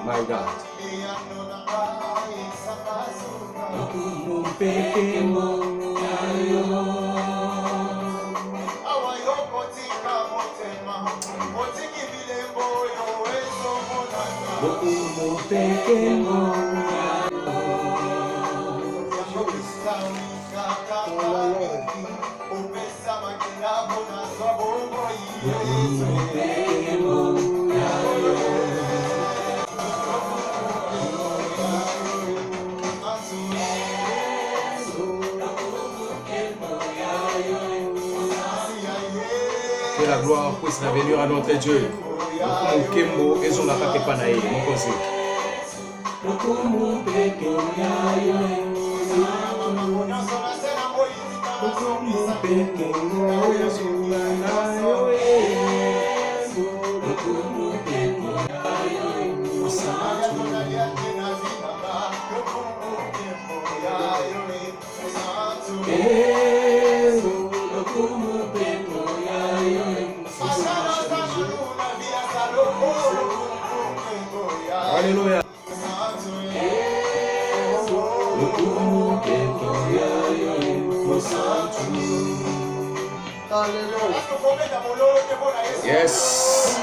My God. Que la gloire puisse revenir à notre Dieu. Kembo et son attaque panaï, mon conseil. Alléluia. Yes.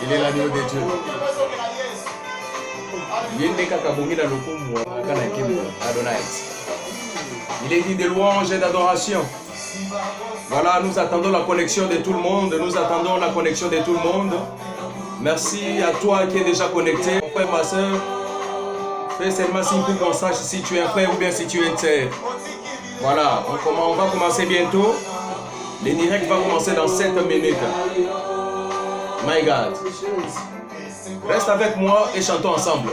Il est l'agneau de Dieu. Il est dit de louanges et d'adoration. Voilà, nous attendons la connexion de tout le monde. Nous attendons la connexion de tout le monde. Merci à toi qui est déjà connecté. Mon frère, ma soeur, fais seulement signe pour qu'on sache si tu es un frère ou bien si tu es une sœur. Voilà, on va commencer bientôt. Le direct va commencer dans 7 minutes. My God. Reste avec moi et chantons ensemble.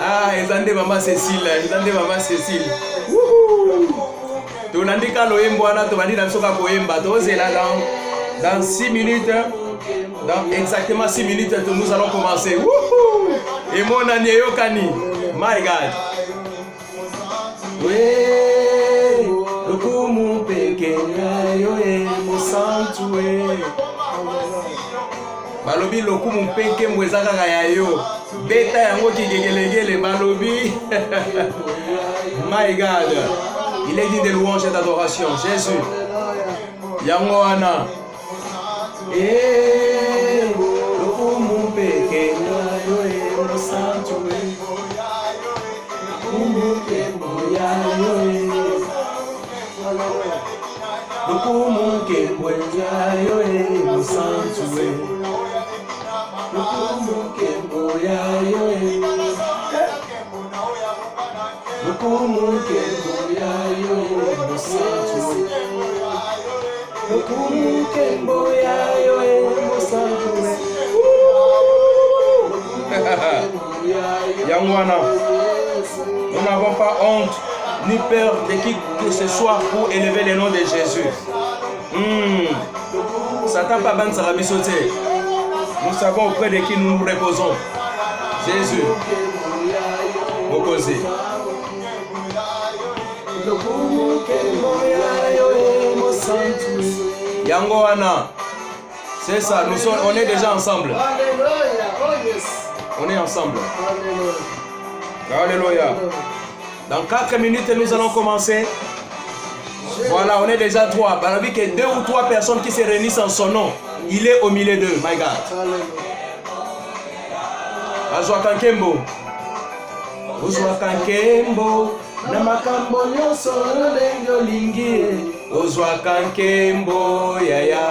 Ah, ezande maman Cécile, ezande maman Cécile. Tonandika loyembo wana tobandi na biso ka koyemba tozela dans 6 minutes, dans exactement 6 minutes nous allons commencer. Et mon ami yokani, my God. We lokumu pekenya yo e mosantuwe. Balobi lokumu peke mwezaka kaya yo. Beta yango kigegelegele balobi. My God. Il est dit de louanges et d'adoration. Jésus. Yango wana. Lokumu pekenya yo e mosantuwe. Lokumu pekenya yo e. Lokumu pekenya yo e mosantuwe. Lokumu pekenya yo e. Lokumu pekenya yo e mosantuwe. Lokumu pekenya yo e mosantuwe. Yangwana. Nous n'avons pas honte ni peur de qui que ce soit pour élever le nom de Jésus. Satan pas ban sarabisote. Nous savons auprès de qui nous nous reposons. Jésus. Opposé. Yangoana. C'est ça, on est déjà ensemble. On est ensemble. Alléluia. Dans 4 minutes, nous allons commencer. Voilà, on est déjà 3. Par la vie, que 2 ou 3 personnes qui se réunissent en son nom, il est au milieu d'eux. My God. Azwakankembo. Ozwakankembo. Namakambo nyoso lengo lingi. Ozwakankembo yaya.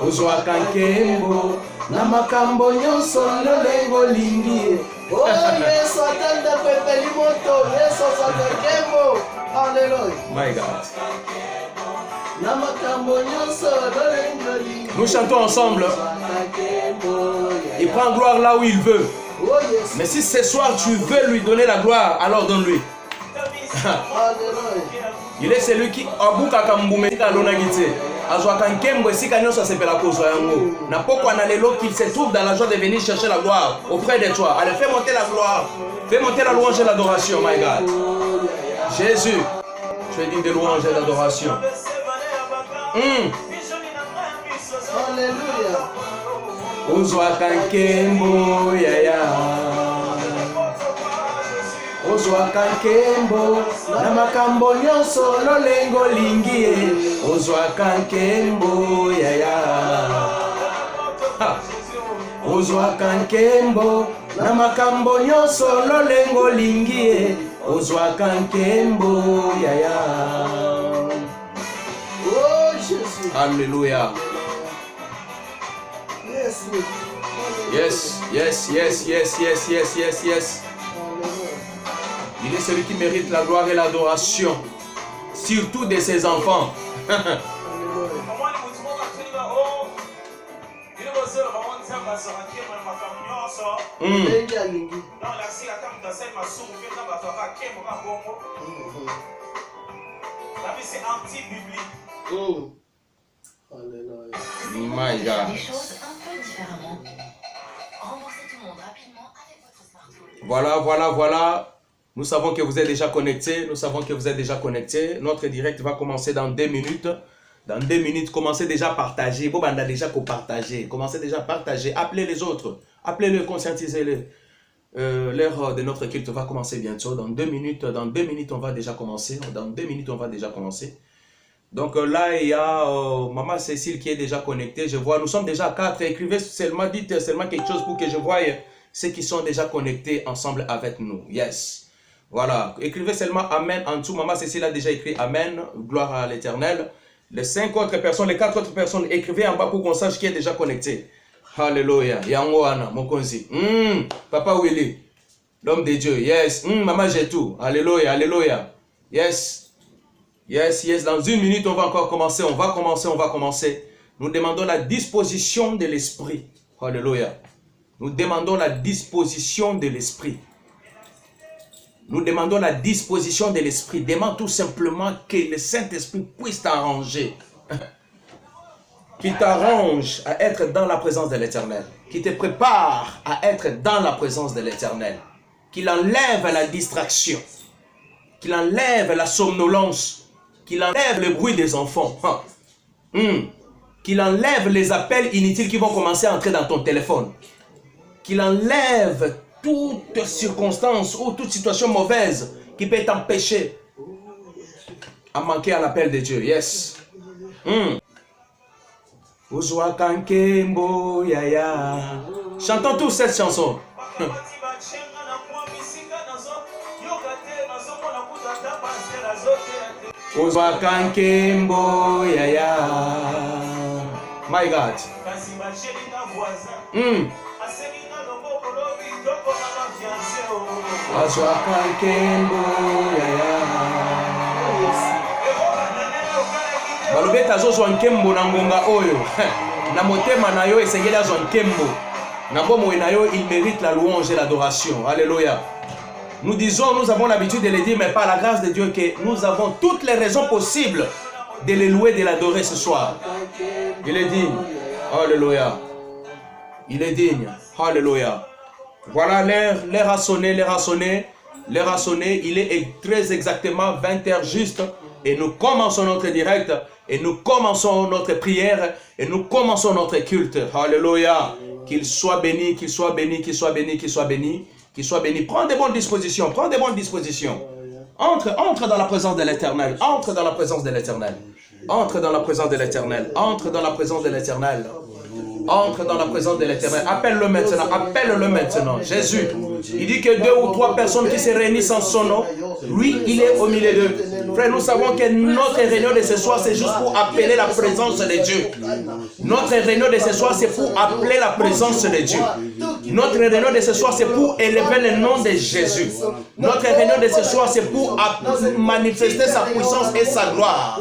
Ozwakankembo. Namakambo nyoso lengo lingi. Oh yes, atenda pepe limoto. My God. Nous chantons ensemble. Il prend gloire là où il veut. Mais si ce soir tu veux lui donner la gloire, alors donne-lui. Il est celui qui abuka kambumetika lonagite. Azwaka nkembo esika nyonso asepela kozwa yango. Na pokwa na lelo qu'il se trouve dans la joie de venir chercher la gloire auprès de toi. Allez, fais monter la gloire. Fais monter la louange et l'adoration, my God. Jésus, tu es digne de louange et d'adoration. Alléluia. Ozwaka nkembo yaya. Ozwaka nkembo na makambo nyonso lolengo lingie. Ozwaka nkembo yaya. Ozwaka nkembo na makambo nyonso lolengo lingie. Ozwaka nkembo yaya. Oh Jésus. Alléluia. Yes. Yes, yes, yes, yes, yes, yes, yes, yes. Il est celui qui mérite la gloire et l'adoration, surtout de ses enfants. My God. Des choses un peu différemment. Remboursez tout le monde rapidement avec votre smartphone. Voilà. Nous savons que vous êtes déjà connectés. Notre direct va commencer dans 2 minutes. Dans 2 minutes, commencez déjà à partager. Bon, on a déjà partager. Commencez déjà à partager. Appelez les autres. Appelez-les, conscientisez-les. L'heure de notre culte va commencer bientôt. Dans 2 minutes, on va déjà commencer. Donc là, il y a Maman Cécile qui est déjà connectée. Je vois, nous sommes déjà à 4. Écrivez seulement, dites seulement quelque chose pour que je voie ceux qui sont déjà connectés ensemble avec nous. Yes. Voilà. Écrivez seulement Amen en dessous. Maman Cécile a déjà écrit Amen. Gloire à l'Éternel. Les 4 autres personnes, écrivez en bas pour qu'on sache qui est déjà connecté. Alléluia. Yangoana, Mokonzi. Papa Willy, l'homme de Dieu. Yes. Maman Jetou. Alléluia. Yes. Dans 1 minute, on va encore commencer. On va commencer. Nous demandons la disposition de l'esprit. Alléluia. Nous demandons la disposition de l'esprit. Demande tout simplement que le Saint-Esprit puisse t'arranger. Qu'il t'arrange à être dans la présence de l'Éternel. Qu'il te prépare à être dans la présence de l'Éternel. Qu'il enlève la distraction. Qu'il enlève la somnolence. Qu'il enlève le bruit des enfants. Qu'il enlève les appels inutiles qui vont commencer à entrer dans ton téléphone. Qu'il enlève toute circonstance ou toute situation mauvaise qui peut t'empêcher à manquer à l'appel de Dieu. Yes. Chantons tous cette chanson. My God. Balobeta zozwa nkembo na ngonga oyo. Na motema na yo esengeli azwa nkembo. Na bomoi na yo, il mérite la louange et l'adoration. Alléluia. Nous disons, nous avons l'habitude de le dire, mais par la grâce de Dieu, que nous avons toutes les raisons possibles de le louer, de l'adorer ce soir. Il est digne. Alléluia. Il est digne. Alléluia. Voilà, l'air a sonné. Il est très exactement 20h juste. Et nous commençons notre direct. Et nous commençons notre prière. Et nous commençons notre culte. Alléluia. Qu'il soit béni, qu'il soit béni, qu'il soit béni, qu'il soit béni. Qu'il soit béni. Prends de bonnes dispositions. Entre dans la présence de l'Éternel. Entre dans la présence de l'Éternel. Appelle-le maintenant. Jésus, il dit que 2 ou 3 personnes qui se réunissent en son nom, lui, il est au milieu d'eux. Frère, nous savons que notre réunion de ce soir, c'est juste pour appeler la présence de Dieu. Notre réunion de ce soir, c'est pour appeler la présence de Dieu. Notre réunion de ce soir, c'est pour élever le nom de Jésus. Notre réunion de ce soir, c'est pour manifester sa puissance et sa gloire.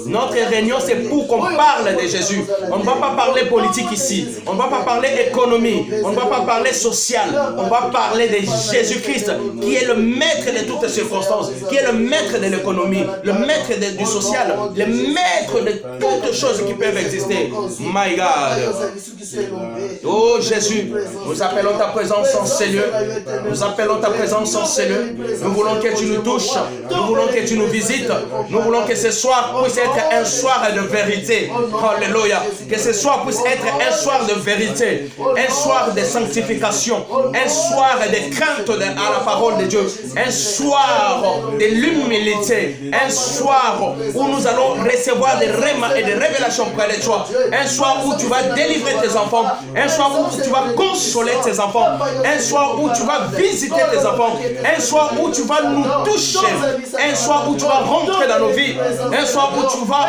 Notre réunion, c'est pour qu'on parle de Jésus. On ne va pas parler politique ici. On ne va pas parler économie. On ne va pas parler social. On va parler de Jésus-Christ, qui est le maître de toutes les circonstances, qui est le maître de l'économie, le maître du social, le maître de toutes choses qui peuvent exister. My God. Oh Jésus, nous appelons ta présence en ces lieux. Nous appelons ta présence en ces lieux. Nous voulons que tu nous touches. Nous voulons que tu nous visites. Nous voulons que ce soir puisse être un soir de vérité. Alléluia. Que ce soir puisse être un soir de vérité. Un soir de sanctification. Un soir de crainte à la parole de Dieu. Un soir de l'humilité. Un soir où nous allons recevoir des rémas et des révélations près de toi. Un soir où tu vas délivrer tes enfants. Un soir où tu vas consoler tes enfants. Un soir où tu vas visiter tes enfants. Un soir où tu vas nous toucher. Un soir où tu vas rentrer dans nos vies. Un soir où tu vas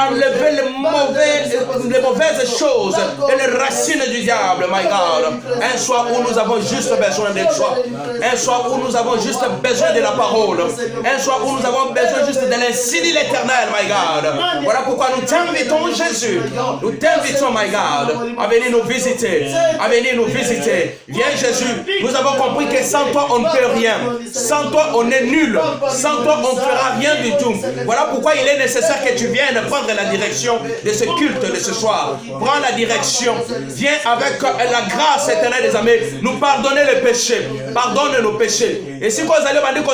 enlever les mauvaises choses et les racines du diable, my God. Un soir où nous avons juste besoin de toi. Un soir où nous avons juste besoin de la parole. Un soir où nous avons besoin juste de l'insigne l'éternel, my God. Voilà pourquoi nous t'invitons, Jésus. Nous t'invitons, my God, à venir nous visiter. À venir nous visiter. Viens, Jésus. Nous avons compris que sans toi, on ne peut rien. Sans toi, on est nul. Sans toi, on ne fera rien du tout. Voilà pourquoi il est nécessaire que tu viennes prendre la direction de ce culte de ce soir. Prends la direction. Viens avec la grâce éternelle des amis. Nous pardonner les péchés. Pardonne nos péchés. Et si vous allez me dire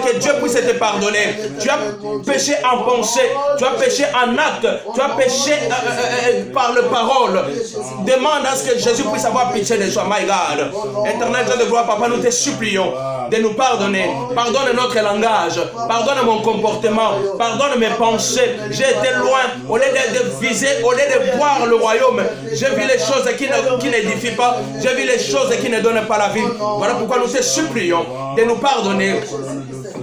que Dieu puisse te pardonner. Tu as péché en pensée. Tu as péché en acte. Tu as péché par le parole. Demande à ce que Jésus puisse avoir pitié de toi. My God. Éternel Dieu de gloire, Papa, nous te supplions de nous pardonner. Pardonne notre langage. Pardonne mon comportement. Pardonne mes pensées. J'ai été loin. Au lieu de viser, au lieu de voir le royaume, j'ai vu les choses qui n'édifient pas. J'ai vu les choses qui ne donnent pas la vie. Voilà pourquoi nous te supplions de nous pardonner.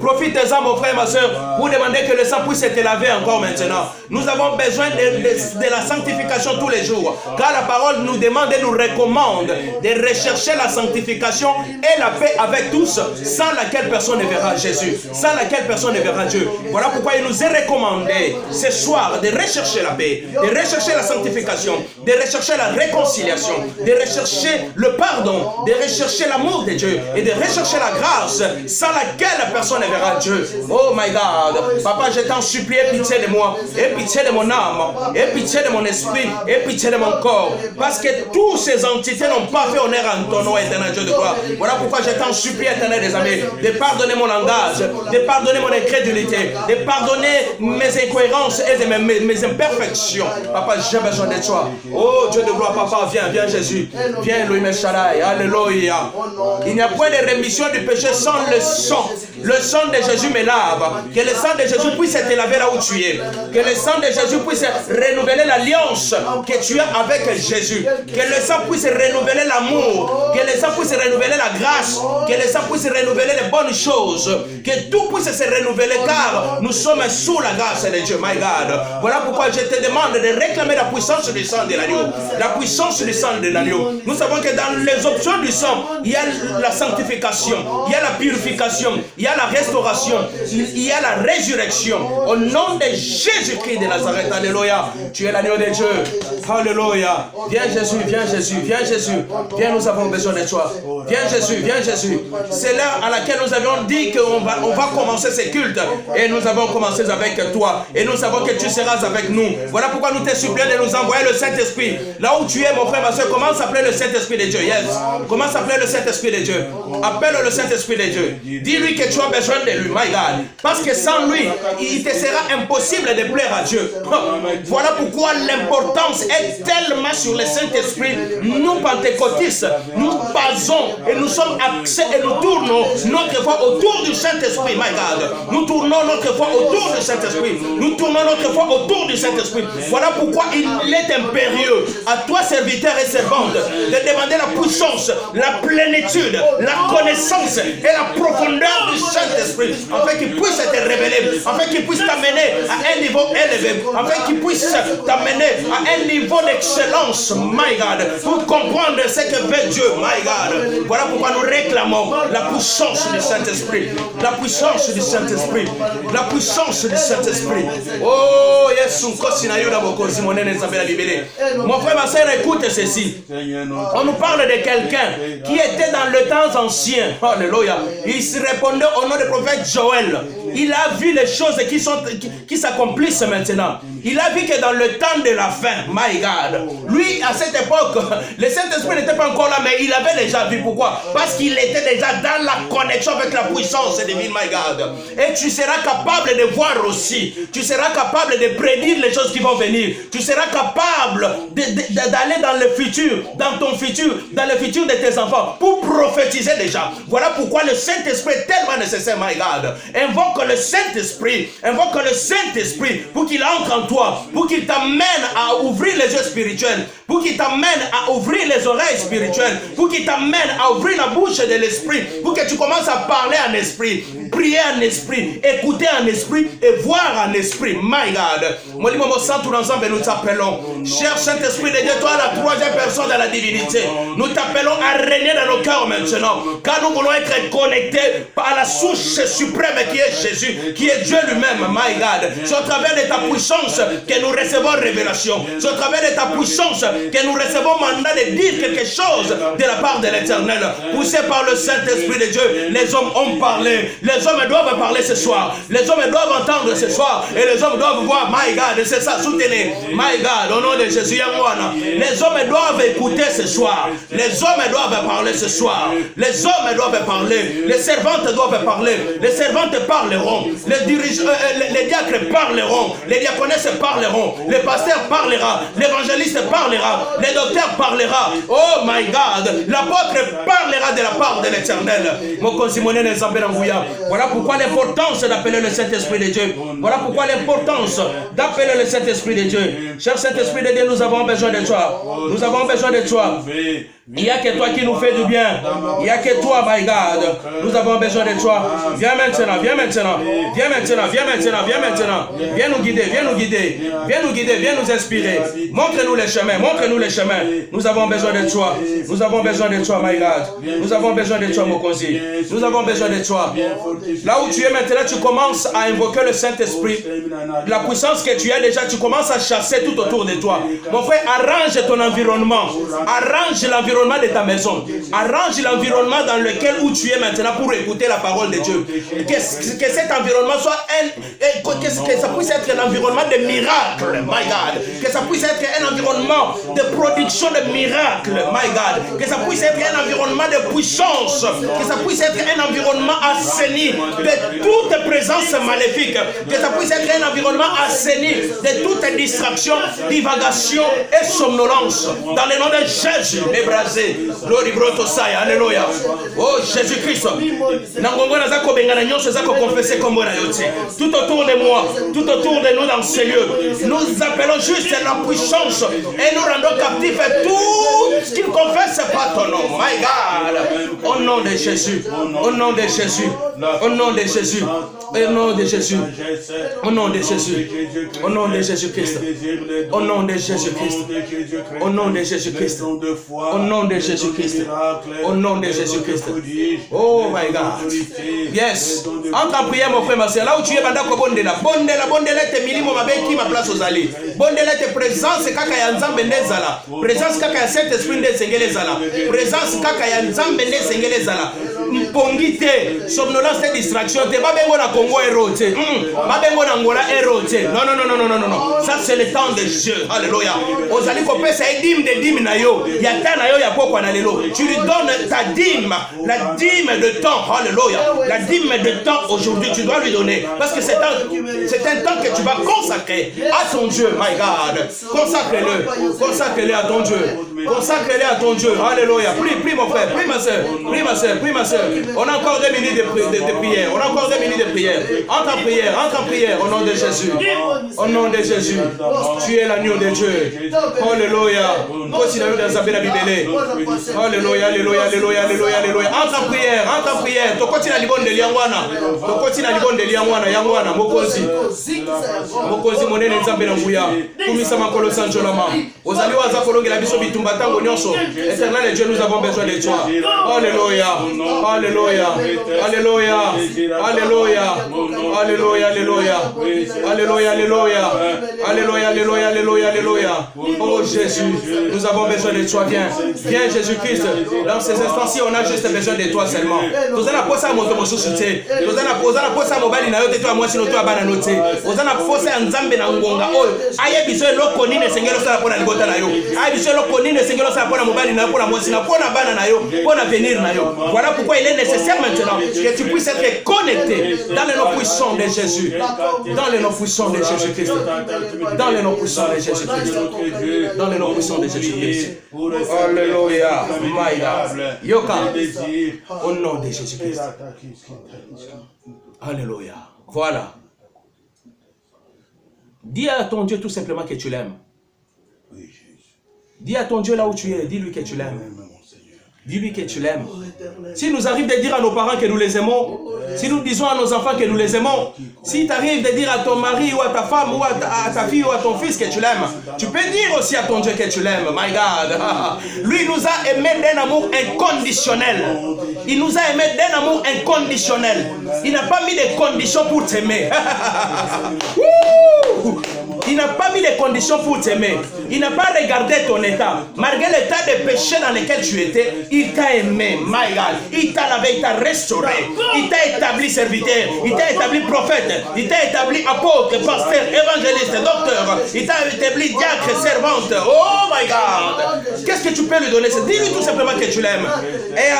Profitez-en, mon frère, ma soeur, pour demander que le sang puisse être lavé encore maintenant. Nous avons besoin de la sanctification tous les jours. Car la parole nous demande et nous recommande de rechercher la sanctification et la paix avec tous, sans laquelle personne ne verra Jésus, sans laquelle personne ne verra Dieu. Voilà pourquoi il nous est recommandé ce soir de rechercher la paix, de rechercher la sanctification, de rechercher la réconciliation, de rechercher le pardon, de rechercher l'amour de Dieu et de rechercher la grâce, sans laquelle personne ne verra Dieu. Oh my God. Papa, je t'en supplie, aie pitié de moi, aie pitié de mon âme, aie pitié de mon esprit, aie pitié de mon corps. Parce que toutes ces entités n'ont pas fait honneur à ton nom, éternel Dieu de gloire. Voilà pourquoi je t'en supplie, éternel des amis, de pardonner mon langage, de pardonner mon incrédulité, de pardonner mes incohérences et mes imperfections. Papa, j'ai besoin de toi. Oh Dieu de gloire, Papa, viens, viens Jésus. Viens, Louis Shaddai. Alléluia. Il n'y a point de rémission du péché sans le sang. Le sang de Jésus me lave. Que le sang de Jésus puisse te laver là où tu es. Que le sang de Jésus puisse renouveler l'alliance que tu as avec Jésus. Que le sang puisse renouveler l'amour. Que le sang puisse renouveler la grâce. Que le sang puisse renouveler les bonnes choses. Que tout puisse se renouveler car nous sommes sous la grâce de Dieu. My God. Voilà pourquoi je te demande de réclamer la puissance du sang de l'agneau. La puissance du sang de l'agneau. Nous savons que dans les options du sang, il y a la sanctification, il y a la purification, il y a la restauration, il y a la résurrection. Au nom de Jésus-Christ de Nazareth, alléluia. Tu es l'agneau de Dieu. Alléluia. Viens Jésus, viens Jésus, viens Jésus. Viens, nous avons besoin de toi. Viens Jésus, viens Jésus. C'est l'heure à laquelle nous avions dit qu'on va commencer ces cultes. Et nous avons commencé avec toi. Et nous savons que tu seras avec nous. Voilà pourquoi nous te supplions de nous envoyer le Saint-Esprit. Là où tu es, mon frère, ma soeur, comment s'appelle le Saint-Esprit de Dieu? Yes. Comment s'appelle le Saint-Esprit de Dieu? Appelle le Saint-Esprit de Dieu. Dis-lui que tu as besoin de lui, my God. Parce que sans lui, il te sera impossible de plaire à Dieu. Voilà pourquoi l'importance est tellement sur le Saint-Esprit. Nous, pentecôtistes, nous basons et nous sommes axés et nous tournons notre foi autour du Saint-Esprit, my God. Nous tournons notre foi autour du Saint-Esprit. Nous tournons notre foi autour du Saint-Esprit. Voilà pourquoi il est impérieux à toi, serviteurs et servantes, de demander la puissance, la plénitude, la connaissance et la profondeur du Saint-Esprit. Saint-Esprit, afin qu'il puisse te révéler, afin qu'il puisse t'amener à un niveau élevé, afin qu'il puisse t'amener à un niveau d'excellence, my God, pour comprendre ce que veut Dieu, my God. Voilà pourquoi nous réclamons la puissance du Saint-Esprit, la puissance du Saint-Esprit, la puissance du Saint-Esprit. Oh, Yesu, mon frère, ma soeur, écoute ceci. On nous parle de quelqu'un qui était dans le temps ancien. Alléluia. Il se répondait au nom du prophète Joël. Il a vu les choses qui s'accomplissent maintenant. Il a vu que dans le temps de la fin, my God, lui à cette époque, le Saint-Esprit n'était pas encore là, mais il avait déjà vu. Pourquoi? Parce qu'il était déjà dans la connexion avec la puissance divine, my God. Et tu seras capable de voir aussi. Tu seras capable de prédire les choses qui vont venir. Tu seras capable d'aller dans le futur, dans ton futur, dans le futur de tes enfants, pour prophétiser déjà. Voilà pourquoi le Saint-Esprit est tellement nécessaire, my God. Invoque le Saint-Esprit, pour qu'il entre en toi, pour qu'il t'amène à ouvrir les yeux spirituels, pour qu'il t'amène à ouvrir les oreilles spirituelles, pour qu'il t'amène à ouvrir la bouche de l'esprit, pour que tu commences à parler en esprit, prier en esprit, écouter en esprit et voir en esprit. My God. Molimo Santo, ensemble, nous t'appelons. Cher Saint-Esprit de Dieu, toi la troisième personne de la divinité, nous t'appelons à régner dans nos cœurs maintenant, car nous voulons être connectés à la source suprême qui est Jésus, qui est Dieu lui-même. My God. C'est au travers de ta puissance que nous recevons révélation. C'est au travers de ta puissance que nous recevons mandat de dire quelque chose de la part de l'Éternel. Poussés par le Saint-Esprit de Dieu, les hommes ont parlé. Les hommes doivent parler ce soir. Les hommes doivent entendre ce soir. Et les hommes doivent voir. My God, c'est ça, soutenez. My God, au nom de Jésus, les hommes doivent écouter ce soir. Les hommes doivent parler ce soir. Les hommes doivent parler. Les servantes doivent parler. Les servantes parleront. Les diacres parleront. Les diaconesses parleront. Les pasteurs parlera. L'évangéliste parlera. Les docteurs parlera. Oh my God, l'apôtre parlera de la part de l'Éternel. Voilà pourquoi l'importance d'appeler le Saint-Esprit de Dieu. Voilà pourquoi l'importance d'appeler le Saint-Esprit de Dieu. Cher Saint-Esprit de Dieu, nous avons besoin de toi. Nous avons besoin de toi. Il n'y a que toi qui nous fais du bien. Il n'y a que toi, my God. Nous avons besoin de toi. Viens maintenant, viens maintenant. Viens maintenant, viens maintenant, viens maintenant. Viens nous guider, viens nous guider. Viens nous guider, viens nous inspirer. Montre-nous les chemins, montre-nous les chemins. Nous avons besoin de toi. Nous avons besoin de toi, my God. Nous avons besoin de toi, Mokonzi. Nous avons besoin de toi. Là où tu es maintenant, tu commences à invoquer le Saint-Esprit. La puissance que tu as déjà, tu commences à chasser tout autour de toi. Mon frère, arrange ton environnement. Arrange l'environnement de ta maison. Arrange l'environnement dans lequel où tu es maintenant pour écouter la parole de Dieu. Que cet environnement soit que ça puisse être un environnement de miracles, my God. Que ça puisse être un environnement de production de miracles, my God. Que ça puisse être un environnement de puissance. Que ça puisse être un environnement assaini de toute présence maléfique. Que ça puisse être un environnement assaini de toute distraction, divagation et somnolence. Dans le nom de Jésus, les bras. Glory broto saya, alléluia. Oh Jésus-Christ. Tout autour de moi, tout autour de nous dans ces lieux, nous appelons juste la puissance et nous rendons captifs tout ce qui ne confesse pas ton nom. My God. Au nom de Jésus. Au nom de Jésus. Au nom de Jésus. Au nom de Jésus. Au nom de Jésus. Au nom de Jésus-Christ. Au nom de Jésus-Christ. Au nom de Jésus-Christ. Au nom de Jésus-Christ. Au nom de Jésus-Christ. Oh my God. Yes. Entre en prière, mon frère, ma soeur. Là où tu es, bandako bondela. Bondela te milimo mabeki ma place aux allées. Bondela te présence kaka ya nzambe ndezala. Présence kaka ya Saint-Esprit ndezengelezala. Présence kaka ya nzambe ndezengelezala. Mpongite. Somnolence et distraction. Te babengo na Congo erote. Babengo na Angola erote. Non. Ça c'est le temps de Dieu. Alléluia. Ozali kopesa dîme de dîme na yo. Yata na yo ya pokwa na lelo. Tu lui donnes ta dîme, la dîme de temps. Alléluia. La dîme de temps aujourd'hui, tu dois lui donner. Parce que c'est un temps que tu vas consacrer à ton Dieu, my God. Consacre-le. Consacre-le à ton Dieu. Consacre-le à ton Dieu. Alléluia. Prie mon frère. Prie ma soeur. Prie ma soeur. Prie ma soeur. On a encore 2 minutes de prière. On a encore 2 minutes de prière. Entre en prière au nom de Jésus. Au nom de Jésus. Tu es l'agneau de Dieu. Alléluia. Continue à Nzambe na bibele. Alléluia, alléluia, alléluia, alléluia, alléluia. Entre en prière. To continue à libonde liangwana. To continue à libonde liangwana, yangwana mokozi. Mokozi monene Nzambe na nguya. Kumisa makolo sanjolama. Ozali waza kolongela biso bitumba tango nyonso. Éternel Dieu, nous avons besoin de toi. Alléluia. Alléluia. Alléluia. Alléluia. Alléluia, alléluia. Alléluia, alléluia. Alléluia, alléluia, alléluia, alléluia. Oh Jésus, nous avons besoin de toi. Viens, viens Jésus-Christ. Dans ces instants-ci, on a juste besoin de toi seulement. Nous allons poser à mon société. Nous allons poser à mon bali na yote toi moi sinon toi bana noté. Nous allons poser à Nzambe na ngonga. Oh, aye biso loko ni ne sengelo sala pona libota na yo. Aye biso loko ni ne sengelo sala pona mobali na pona moi sinon pona bana na yo, pona venir na yo. Voilà pourquoi il est nécessaire maintenant que tu puisses être connecté dans les noms puissants de Jésus. Dans les noms puissants de Jésus-Christ. Dans les noms puissants de Jésus-Christ. Dans les noms puissants de Jésus-Christ. Alléluia. Maïda. Yoka. Au nom de Jésus-Christ. Alléluia. Voilà. Dis à ton Dieu tout simplement que tu l'aimes. Dis à ton Dieu là où tu es, dis-lui que tu l'aimes. Dis-lui que tu l'aimes. Si nous arrive de dire à nos parents que nous les aimons, si nous disons à nos enfants que nous les aimons, si tu arrives de dire à ton mari ou à ta femme ou à ta fille ou à ton fils que tu l'aimes, tu peux dire aussi à ton Dieu que tu l'aimes. My God. Lui nous a aimés d'un amour inconditionnel. Il nous a aimés d'un amour inconditionnel. Il n'a pas mis de conditions pour t'aimer. Il n'a pas mis de conditions pour t'aimer. Il n'a pas regardé ton état. Malgré l'état de péché dans lequel tu étais, il t'a aimé. My God. Il t'a lavé, il t'a restauré. Il t'a établi serviteur. Il t'a établi prophète. Il t'a établi apôtre, pasteur, évangéliste, docteur. Il t'a établi diacre, servante. Oh my God. Qu'est-ce que tu peux lui donner? Dis-lui tout simplement que tu l'aimes. Et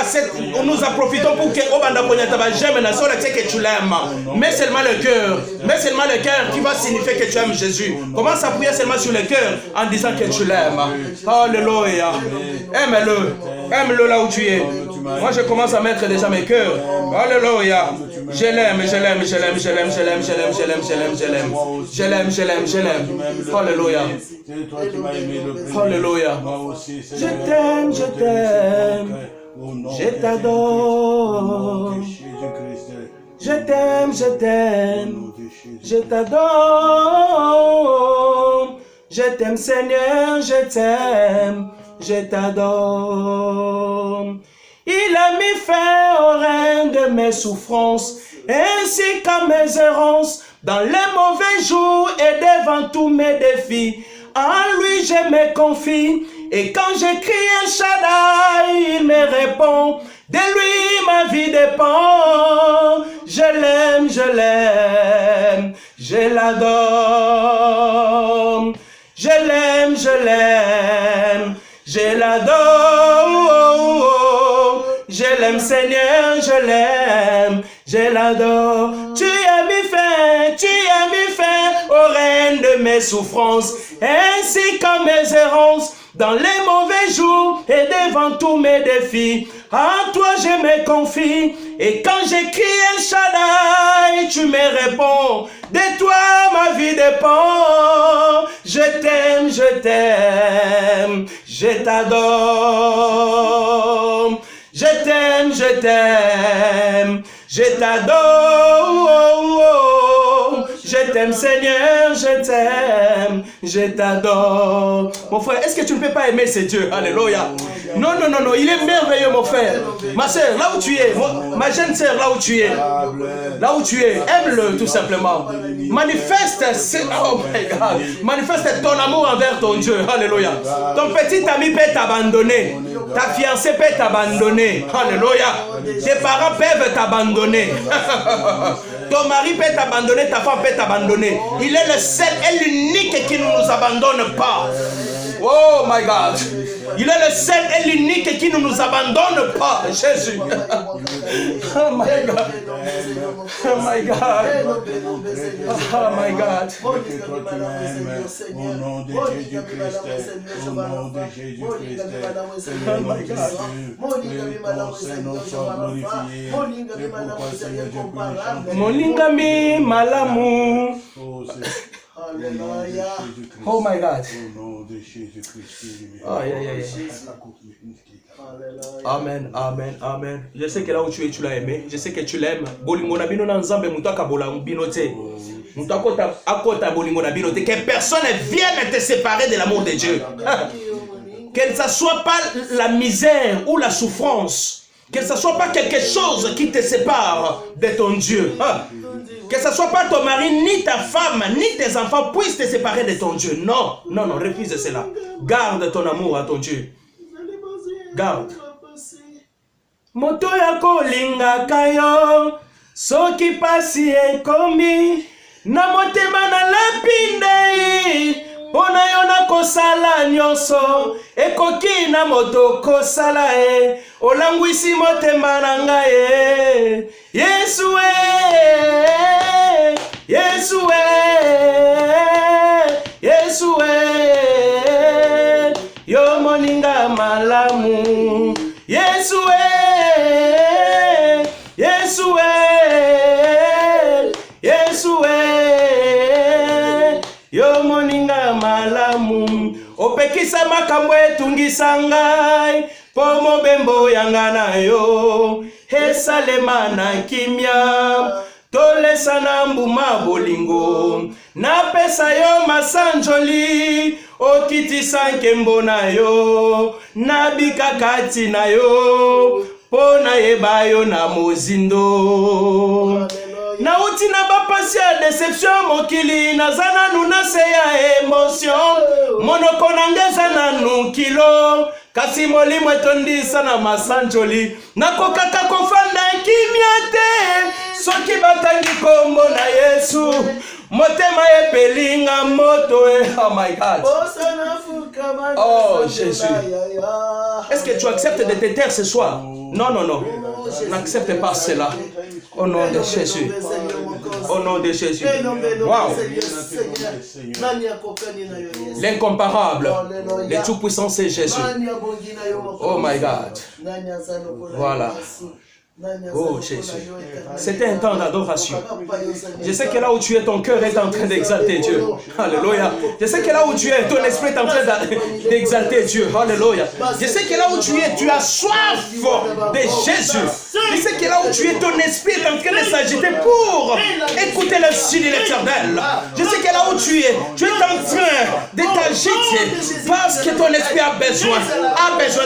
nous en profitons pour que Obanda Ponyataba j'aime que tu l'aimes. Mais seulement le cœur. Mais seulement le cœur qui va signifier que tu aimes Jésus. Commence à prier seulement sur le cœur en disant que tu l'aimes. Alléluia. Aime-le. Aime-le là où tu es. Moi je commence à mettre déjà mes cœurs. Alléluia. Je l'aime, je l'aime, je l'aime, je l'aime, je l'aime, je l'aime, je l'aime, je l'aime, je l'aime. Je l'aime, je l'aime, je l'aime. Alléluia. Alléluia. Je t'aime, je t'aime. Je t'adore. Je t'aime, je t'aime. Je t'adore. Je t'aime Seigneur, je t'aime. Je t'adore. Il a mis fin au règne de mes souffrances, ainsi qu'à mes errances, dans les mauvais jours et devant tous mes défis. En lui je me confie, et quand j'écris un Shaddai, il me répond. De lui ma vie dépend. Je l'aime, je l'aime, je l'adore. Je l'aime, je l'aime, je l'adore. Je l'aime Seigneur, je l'aime, je l'adore. Tu as mis fin au règne de mes souffrances, ainsi qu'à mes errances, dans les mauvais jours et devant tous mes défis. En toi je me confie, et quand j'écris un Shaddai, tu me réponds. De toi ma vie dépend. Je t'aime, je t'aime, je t'adore. Je t'aime, je t'aime, je t'adore. Je t'aime Seigneur, je t'aime, je t'adore. Mon frère, est-ce que tu ne peux pas aimer ce Dieu? Alléluia. Non, non, non, non, il est merveilleux mon frère. Ma soeur, là où tu es, ma jeune soeur, là où tu es, aime-le tout simplement. Manifeste, oh my God, manifeste ton amour envers ton Dieu. Alléluia. Ton petit ami peut t'abandonner, ta fiancée peut t'abandonner. Alléluia. Tes parents peuvent t'abandonner. Ton mari peut t'abandonner, ta femme peut t'abandonner. Il est le seul et l'unique qui ne nous abandonne pas. Oh my God. Il est le seul et l'unique qui ne nous abandonne pas. Jésus. Oh my God. Oh my God. Oh my God. Au nom de Jésus-Christ. Au nom de Jésus-Christ. Oh my God. Molingami malamu. Oh my God. Au nom de Jésus-Christ. Aïe, aïe, aïe. Amen, amen, amen. Je sais que là où tu es, tu l'as aimé. Je sais que tu l'aimes. Bolingo na bino na nzambe mutaka bolambino te. Mutaka akota bolingo na bino te. Que personne ne vienne te séparer de l'amour de Dieu. Que ça soit pas la misère ou la souffrance. Que ça soit pas quelque chose qui te sépare de ton Dieu. Que ce soit pas ton mari, ni ta femme, ni tes enfants puissent te séparer de ton Dieu. Non, non, non, refuse cela. Garde ton amour à ton Dieu. Garde. Moto ya kolinga kayo, soki pasi ekomi, na motema na lapinde, pona yo na kosala nyonso, ekoki na moto kosala e, olangwisi motema na ngai e, Yesu e, Yesu e, Yesu e, yo moninga malamu, Yesu e, Yesu e, Yesu e, yo moninga malamu, opekisa makambo etungisa ngai, po mobembo yanga na yo, esalema na kimia, tolesa na mbuma bolingo, napesa yo masanjoli, okitisa nkembo na yo, nabika kati na yo, pona yeba yo na mozindo. Nauti na bapasi ya deception mokili, nazana nunase ya emotion, monoko nangeza na nukilo, kasi molimo etondisa na masanjoli, nakokaka kofanda kimia te, soki batangi kombo na Yesu, motema epelinga moto e. Oh my God. Oh Jésus. Est-ce que tu acceptes de te taire ce soir? Non, non, non. N'accepte pas cela. Au nom de Jésus. Au nom de Jésus. Wow. L'incomparable, le tout-puissant, c'est Jésus. Oh my God. Voilà. Oh Jésus. C'était un temps d'adoration. Je sais que là où tu es, ton cœur est en train d'exalter Dieu. Alléluia. Je sais que là où tu es, ton esprit est en train d'exalter Dieu. Alléluia. Je sais que là où tu es, tu as soif de Jésus. Je sais que là où tu es, ton esprit est en train de s'agiter pour écouter le style de l'Éternel. Je sais que là où tu es en train de t'agiter parce que ton esprit a besoin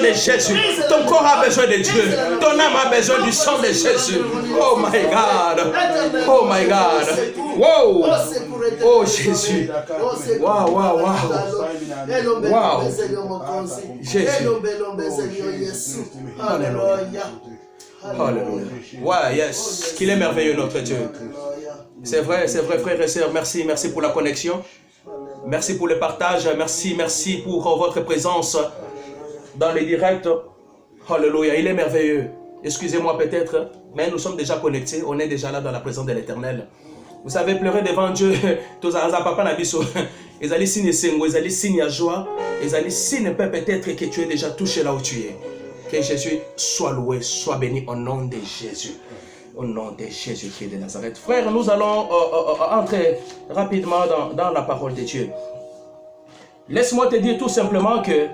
de Jésus. Ton corps a besoin de Dieu. Ton âme a besoin du sang de Jésus. Oh my God. Oh my God. Wow. Oh Jésus. Wow, wow, wow. Wow. Jésus. Alléluia. Alléluia. Ouais, yes. Qu'il est merveilleux notre Dieu. C'est vrai, frères et sœurs. Merci, merci pour la connexion. Merci pour le partage. Merci, merci pour votre présence dans les directs. Alléluia. Il est merveilleux. Excusez-moi peut-être, mais nous sommes déjà connectés. On est déjà là dans la présence de l'Éternel. Vous savez, pleurer devant Dieu, ils allaient signer sengo, ils allaient signer joie, ils allaient signer peut-être que tu es déjà touché là où tu es. Que Jésus soit loué, soit béni au nom de Jésus. Au nom de Jésus-Christ de Nazareth. Frères, nous allons entrer rapidement dans la parole de Dieu. Laisse-moi te dire tout simplement que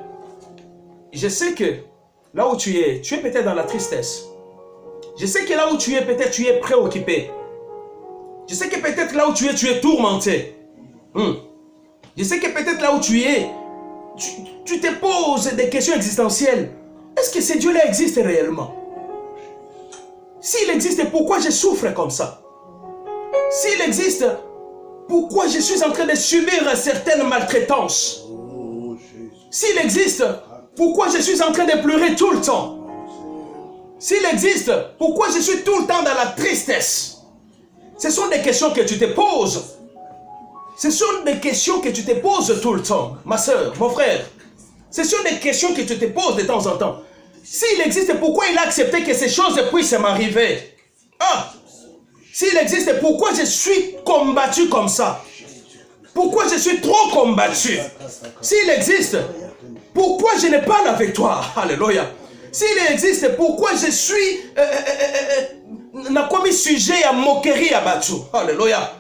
je sais que là où tu es peut-être dans la tristesse. Je sais que là où tu es, peut-être tu es préoccupé. Je sais que peut-être là où tu es tourmenté. Je sais que peut-être là où tu es, tu te poses des questions existentielles. Est-ce que ce Dieu-là existe réellement? S'il existe, pourquoi je souffre comme ça? S'il existe, pourquoi je suis en train de subir certaines maltraitances? S'il existe, pourquoi je suis en train de pleurer tout le temps? S'il existe, pourquoi je suis tout le temps dans la tristesse? Ce sont des questions que tu te poses. Ce sont des questions que tu te poses tout le temps, ma soeur, mon frère. Ce sont des questions que tu te poses de temps en temps. S'il existe, pourquoi il a accepté que ces choses puissent m'arriver? S'il existe, pourquoi je suis combattu comme ça? Pourquoi je suis trop combattu? S'il existe, pourquoi je n'ai pas la victoire? Alléluia. S'il existe, pourquoi je suis n'a commis sujet à moquerie abattu? Alléluia.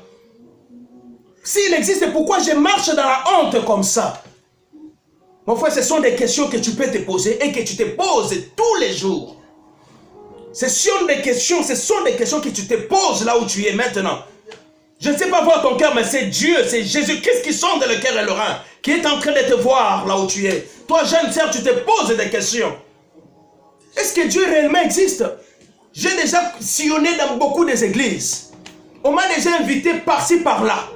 S'il existe, pourquoi je marche dans la honte comme ça? Mon frère, ce sont des questions que tu peux te poser et que tu te poses tous les jours. Ce sont des questions que tu te poses là où tu es maintenant. Je ne sais pas voir ton cœur, mais c'est Dieu, c'est Jésus-Christ qui sonde le cœur et le rein, qui est en train de te voir là où tu es. Toi, jeune sœur, tu te poses des questions. Est-ce que Dieu réellement existe? J'ai déjà sillonné dans beaucoup des églises. On m'a déjà invité par-ci, par-là.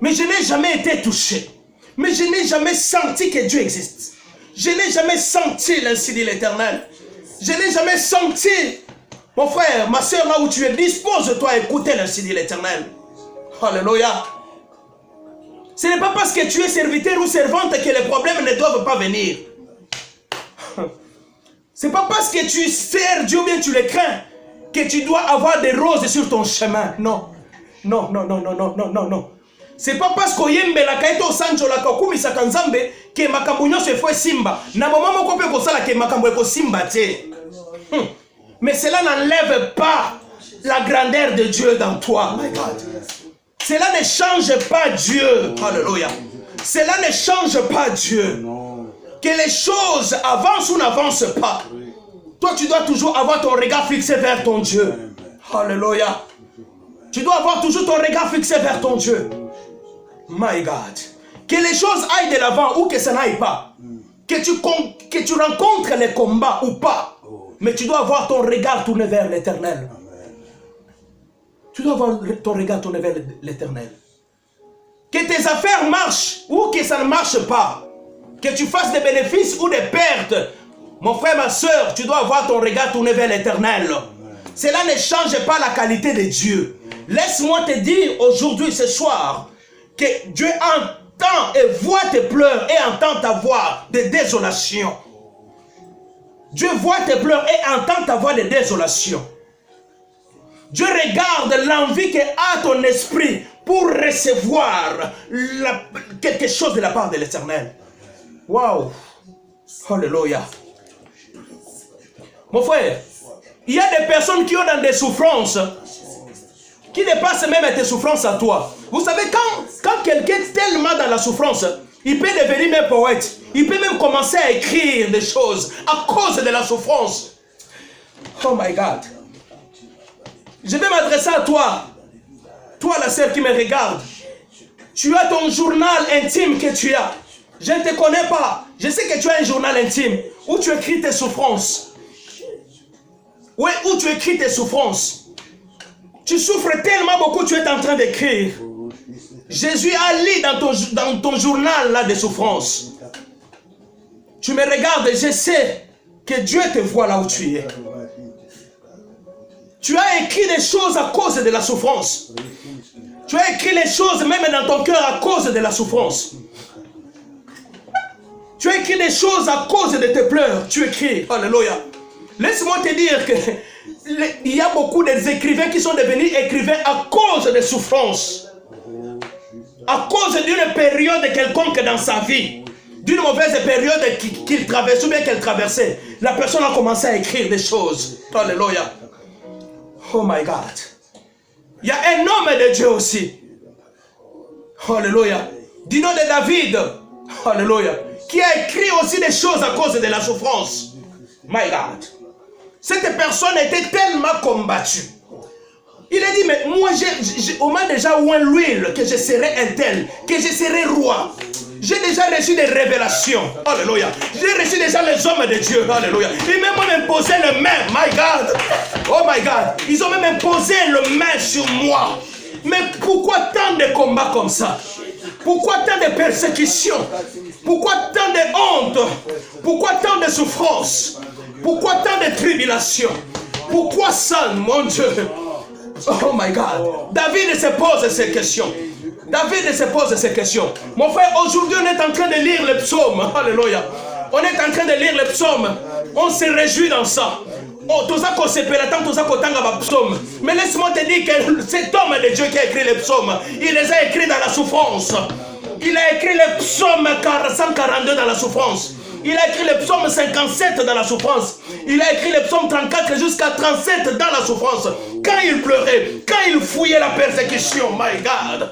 Mais je n'ai jamais été touché. Mais je n'ai jamais senti que Dieu existe. Je n'ai jamais senti l'ainsi dit l'Éternel. Je n'ai jamais senti, mon frère, ma soeur, là où tu es, dispose-toi à écouter l'ainsi dit l'Éternel. Alléluia. Ce n'est pas parce que tu es serviteur ou servante que les problèmes ne doivent pas venir. Ce n'est pas parce que tu sers Dieu ou bien tu le crains que tu dois avoir des roses sur ton chemin. Non. Non, non, non, non, non, non, non, non. C'est pas parce que yembela kaito sanjo la kakumi sakanzambe que makambo nyonso efo simba. Na moment moko pe ko sala ke makambo eko simba te. Mais cela n'enlève pas la grandeur de Dieu dans toi. My God. Cela ne change pas Dieu. Alléluia. Cela ne change pas Dieu. Que les choses avancent ou n'avancent pas. Toi, tu dois toujours avoir ton regard fixé vers ton Dieu. Alléluia. Tu dois avoir toujours ton regard fixé vers ton Dieu. My God. Que les choses aillent de l'avant ou que ça n'aille pas. Que tu rencontres les combats ou pas. Mais tu dois avoir ton regard tourné vers l'Éternel. Tu dois avoir ton regard tourné vers l'Éternel. Que tes affaires marchent ou que ça ne marche pas. Que tu fasses des bénéfices ou des pertes. Mon frère, ma soeur, tu dois avoir ton regard tourné vers l'Éternel. Cela ne change pas la qualité de Dieu. Laisse-moi te dire aujourd'hui, ce soir, que Dieu entend et voit tes pleurs et entend ta voix de désolation. Dieu voit tes pleurs et entend ta voix de désolation. Dieu regarde l'envie que a ton esprit pour recevoir quelque chose de la part de l'Éternel. Waouh! Alléluia! Mon frère, il y a des personnes qui ont dans des souffrances qui dépassent même tes souffrances à toi. Vous savez, quand quelqu'un est tellement dans la souffrance, il peut devenir même poète. Il peut même commencer à écrire des choses à cause de la souffrance. Oh my God. Je vais m'adresser à toi. Toi, la sœur qui me regarde. Tu as ton journal intime que tu as. Je ne te connais pas. Je sais que tu as un journal intime où tu écris tes souffrances. Oui, où tu écris tes souffrances. Tu souffres tellement beaucoup, tu es en train d'écrire. Jésus a lu dans ton journal là, des souffrances. Tu me regardes et je sais que Dieu te voit là où tu es. Tu as écrit des choses à cause de la souffrance. Tu as écrit les choses même dans ton cœur à cause de la souffrance. Tu as écrit des choses à cause de tes pleurs. Tu écris. Alléluia. Laisse-moi te dire qu'il y a beaucoup d'écrivains qui sont devenus écrivains à cause des souffrances. À cause d'une période quelconque dans sa vie. D'une mauvaise période qu'il traversait ou bien qu'elle traversait. La personne a commencé à écrire des choses. Alléluia. Oh my God. Il y a un homme de Dieu aussi. Alléluia. Du nom de David. Alléluia. Qui a écrit aussi des choses à cause de la souffrance. My God. Cette personne était tellement combattue. Il a dit, mais moi, on m'a déjà oint l'huile que je serai un tel, que je serai roi. J'ai déjà reçu des révélations. Alléluia. J'ai reçu déjà les hommes de Dieu. Alléluia. Ils m'ont même imposé le main. My God. Oh my God. Ils ont même imposé le main sur moi. Mais pourquoi tant de combats comme ça? Pourquoi tant de persécutions? Pourquoi tant de honte? Pourquoi tant de souffrances? Pourquoi tant de tribulations? Pourquoi ça, mon Dieu? Oh my God. David se pose ces questions. David se pose ces questions. Mon frère, aujourd'hui on est en train de lire le psaume. Alléluia. On est en train de lire le psaume. On se réjouit dans ça. Mais laisse-moi te dire que cet homme de Dieu qui a écrit les psaumes, il les a écrits dans la souffrance. Il a écrit le psaume 142 dans la souffrance. Il a écrit le psaume 57 dans la souffrance. Il a écrit le psaume 34 jusqu'à 37 dans la souffrance. Quand il pleurait, quand il fouillait la persécution, my God.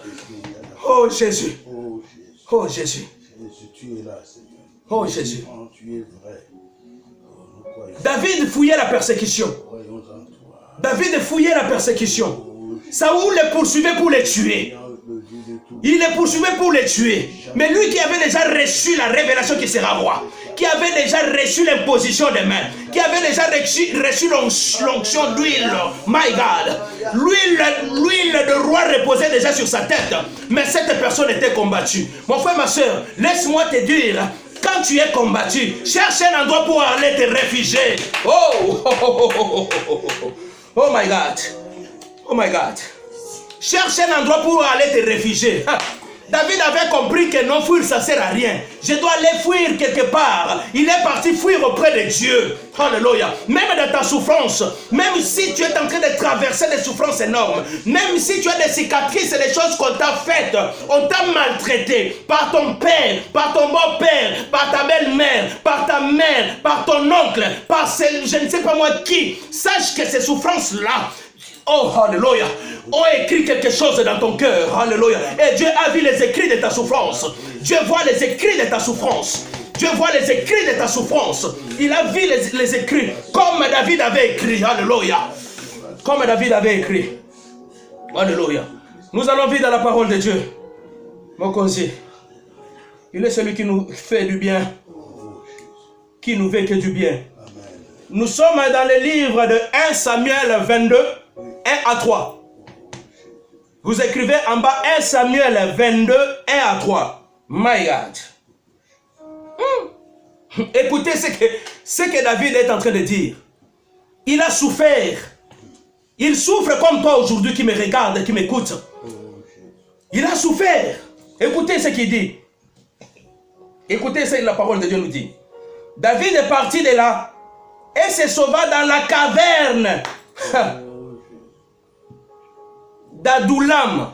Oh Jésus. Oh Jésus. Oh Jésus. Jésus, tu es là, Seigneur. Oh Jésus. Oh, tu es vrai. Oh, nous croyons. David fouillait la persécution. Croyons en toi. David fouillait la persécution. Saoul les poursuivait pour les tuer. Le Dieu de tout. Il les poursuivait pour les tuer. Mais lui qui avait déjà reçu la révélation qu'il sera roi, qui avait déjà reçu l'imposition des mains, qui avait déjà reçu l'onction d'huile, my God, l'huile de roi reposait déjà sur sa tête. Mais cette personne était combattue. Mon frère, ma soeur, laisse-moi te dire, quand tu es combattu, cherche un endroit pour aller te réfugier. Oh my God. Oh my God. Cherche un endroit pour aller te réfugier. David avait compris que non, fuir ça sert à rien. Je dois aller fuir quelque part. Il est parti fuir auprès de Dieu. Alléluia. Même dans ta souffrance, même si tu es en train de traverser des souffrances énormes, même si tu as des cicatrices et des choses qu'on t'a faites, on t'a maltraité par ton père, par ton beau-père, par ta belle-mère, par ta mère, par ton oncle, par je ne sais pas moi qui, sache que ces souffrances-là, oh, alléluia, ont écrit quelque chose dans ton cœur, alléluia. Et Dieu a vu les écrits de ta souffrance. Dieu voit les écrits de ta souffrance. Dieu voit les écrits de ta souffrance. Il a vu les écrits comme David avait écrit, alléluia. Comme David avait écrit, alléluia. Nous allons vivre dans la parole de Dieu. Mon conseil, il est celui qui nous fait du bien, qui nous veut que du bien. Nous sommes dans le livre de 1 Samuel 22, 1 à 3. Vous écrivez en bas 1 Samuel 22, 1 à 3. My God. Écoutez ce que David est en train de dire. Il a souffert. Il souffre comme toi aujourd'hui qui me regarde, qui m'écoute. Il a souffert. Écoutez ce qu'il dit. Écoutez ce que la parole de Dieu nous dit. David est parti de là et se sauva dans la caverne d'Adoulam.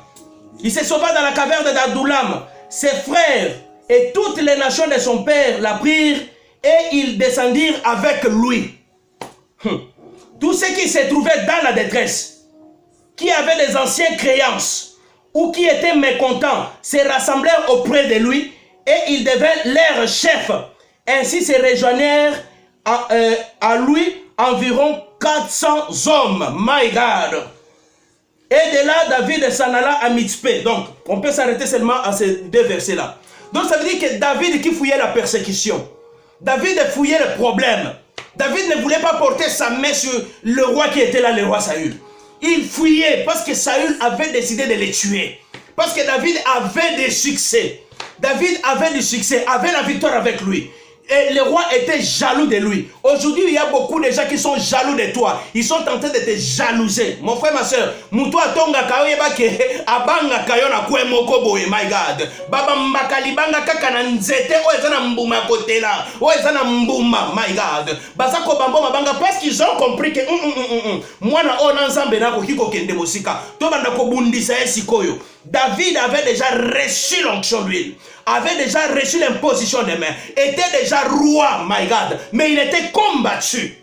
Il se sauva dans la caverne d'Adoulam. Ses frères et toutes les nations de son père la prirent et ils descendirent avec lui. Tous ceux qui se trouvaient dans la détresse, qui avaient des anciennes créances ou qui étaient mécontents, se rassemblèrent auprès de lui et il devint leur chef. Ainsi se rejoignèrent à lui environ 400 hommes. My God. Et de là, David s'en alla à Mitzpé. Donc, on peut s'arrêter seulement à ces deux versets-là. Donc, ça veut dire que David qui fouillait la persécution, David fouillait le problème. David ne voulait pas porter sa main sur le roi qui était là, le roi Saül. Il fouillait parce que Saül avait décidé de les tuer. Parce que David avait des succès. David avait du succès, avait la victoire avec lui. Et le roi était jaloux de lui. Aujourd'hui, il y a beaucoup de gens qui sont jaloux de toi. Ils sont en train de te jalouser. Mon frère, ma soeur, my God. Baba mbakalibanga kaka na nzete oezana mbuma kotela. Oezana mbuma, my God. Basako bambo mabanga parce qu'ils ont compris que mwana ona nzambe nako kiko kende mosika. To banda ko bundisa esikoyo. David avait déjà reçu l'onction d'huile, avait déjà reçu l'imposition des mains, était déjà roi, my God, mais il était combattu.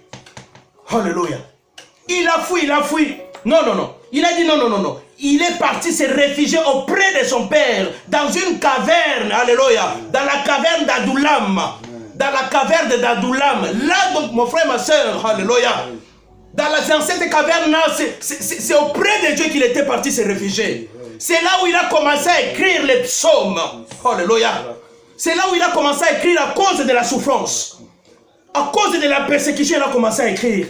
Alléluia. Il a fui. Non. Il a dit non. Il est parti se réfugier auprès de son père, dans une caverne, alléluia, dans la caverne d'Adoulam. Dans la caverne d'Adoulam. Là, donc, mon frère, ma soeur, alléluia. Dans cette caverne-là, c'est auprès de Dieu qu'il était parti se réfugier. C'est là où il a commencé à écrire les psaumes. Alléluia. C'est là où il a commencé à écrire à cause de la souffrance. À cause de la persécution, il a commencé à écrire.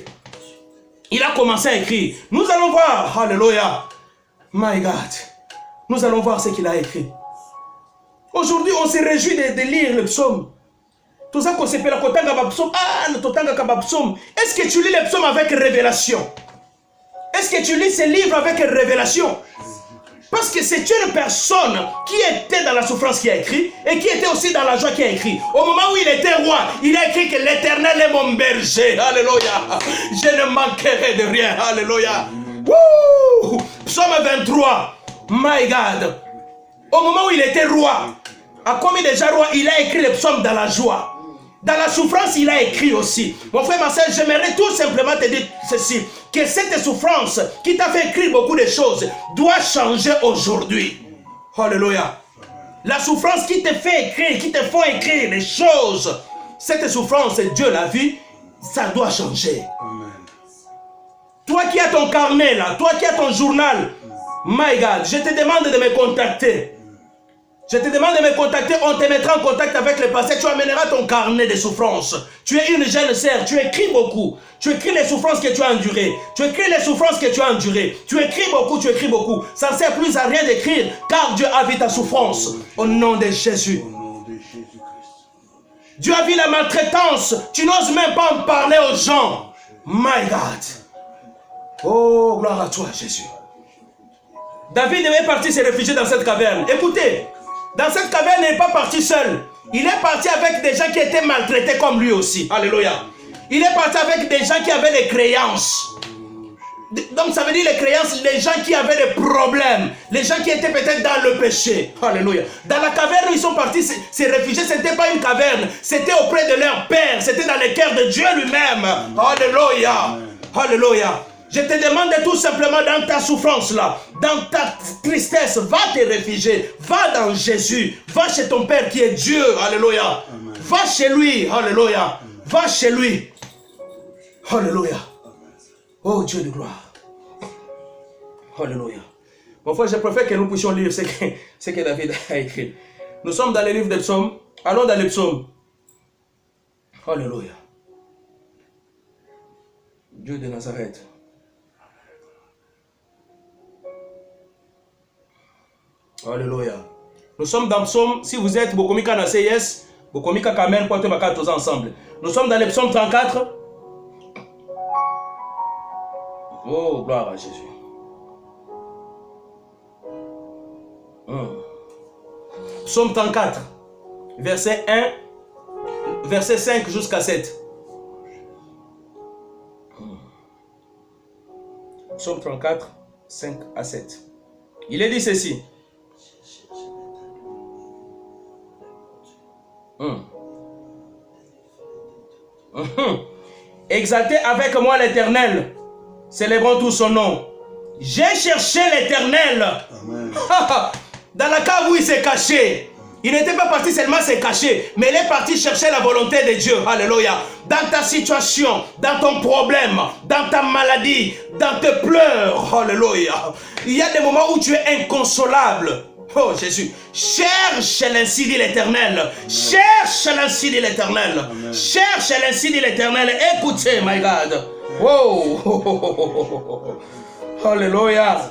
Il a commencé à écrire. Nous allons voir. Alléluia. My God. Nous allons voir ce qu'il a écrit. Aujourd'hui, on se réjouit de lire les psaumes. Tout ça qu'on s'appelle la kotanga ba psaume. Est-ce que tu lis les psaumes avec révélation? Est-ce que tu lis ces livres avec révélation? Parce que c'est une personne qui était dans la souffrance qui a écrit et qui était aussi dans la joie qui a écrit. Au moment où il était roi, il a écrit que l'Éternel est mon berger. Alléluia. Je ne manquerai de rien. Alléluia. Woo! Psaume 23. My God. Au moment où il était roi, à commis déjà roi, il a écrit les psaumes dans la joie. Dans la souffrance, il a écrit aussi. Mon frère, ma soeur, j'aimerais tout simplement te dire ceci. Que cette souffrance qui t'a fait écrire beaucoup de choses doit changer aujourd'hui. Alléluia. La souffrance qui te fait écrire, qui te font écrire les choses, cette souffrance, Dieu l'a vu, ça doit changer. Amen. Toi qui as ton carnet là, toi qui as ton journal, my God, je te demande de me contacter. Je te demande de me contacter, on te mettra en contact avec le passé, tu amèneras ton carnet de souffrances. Tu es une jeune sœur, tu écris beaucoup. Tu écris les souffrances que tu as endurées. Tu écris les souffrances que tu as endurées. Tu écris beaucoup, tu écris beaucoup. Ça ne sert plus à rien d'écrire, car Dieu a vu ta souffrance. Au nom de Jésus. Au nom de Jésus-Christ. Dieu a vu la maltraitance. Tu n'oses même pas en parler aux gens. My God. Oh, gloire à toi, Jésus. David est parti se réfugier dans cette caverne. Écoutez, dans cette caverne, il n'est pas parti seul. Il est parti avec des gens qui étaient maltraités comme lui aussi. Alléluia. Il est parti avec des gens qui avaient des créances. Donc ça veut dire les créances, les gens qui avaient des problèmes. Les gens qui étaient peut-être dans le péché. Alléluia. Dans la caverne où ils sont partis se réfugier, ce n'était pas une caverne. C'était auprès de leur Père. C'était dans le cœur de Dieu lui-même. Alléluia. Alléluia. Je te demande tout simplement dans ta souffrance là, dans ta tristesse, va te réfugier, va dans Jésus, va chez ton Père qui est Dieu, alléluia. Amen. Va chez lui, alléluia. Va chez lui, alléluia. Oh Dieu de gloire, alléluia. Mon frère, je préfère que nous puissions lire ce que David a écrit. Nous sommes dans le livre des psaumes, allons dans les psaumes. Alléluia. Dieu de Nazareth. Alléluia. Nous sommes dans le psaume, si vous êtes Bokomika na CIS, Bokomika Kamen, portez ma carte tous ensemble. Nous sommes dans le psaume 34. Oh, gloire à Jésus. Psaume 34, verset 1, verset 5 jusqu'à 7. Psaume 34, 5 à 7. Il est dit ceci. Exaltez avec moi l'Éternel, célébrons tout son nom. J'ai cherché l'Éternel dans la cave où il s'est caché. Il n'était pas parti seulement se cacher, mais il est parti chercher la volonté de Dieu. Alléluia. Dans ta situation, dans ton problème, dans ta maladie, dans tes pleurs. Alléluia. Il y a des moments où tu es inconsolable. Oh Jésus, cherche l'ainsi dit l'Éternel. Cherche l'ainsi dit l'Éternel. Cherche l'ainsi dit l'Éternel. Écoutez, my God. Oh. Alléluia.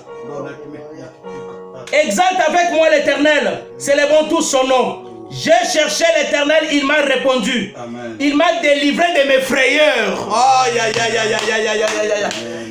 Exalte avec moi l'Éternel. Célébrons tous son nom. J'ai cherché l'Éternel, il m'a répondu. Amen. Il m'a délivré de mes frayeurs. Aïe, aïe, aïe, aïe, aïe, aïe, aïe, aïe.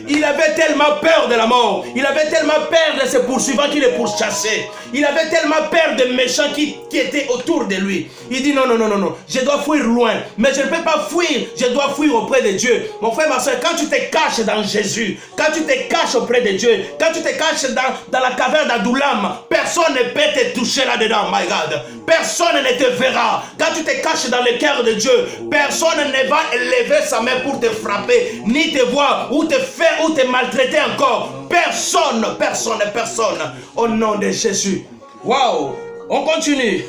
Il avait tellement peur de la mort. Il avait tellement peur de ses poursuivants qui le pourchassaient. Il avait tellement peur de méchants qui étaient autour de lui. Il dit non, non, non, non, non. Je dois fuir loin. Mais je ne peux pas fuir. Je dois fuir auprès de Dieu. Mon frère, ma soeur, quand tu te caches dans Jésus, quand tu te caches auprès de Dieu, quand tu te caches dans la caverne d'Adoulam, personne ne peut te toucher là-dedans, my God. Personne ne te verra. Quand tu te caches dans le cœur de Dieu, personne ne va lever sa main pour te frapper, ni te voir, ou te faire, ou te maltraiter encore. Personne, personne, personne. Au nom de Jésus. Waouh. On continue.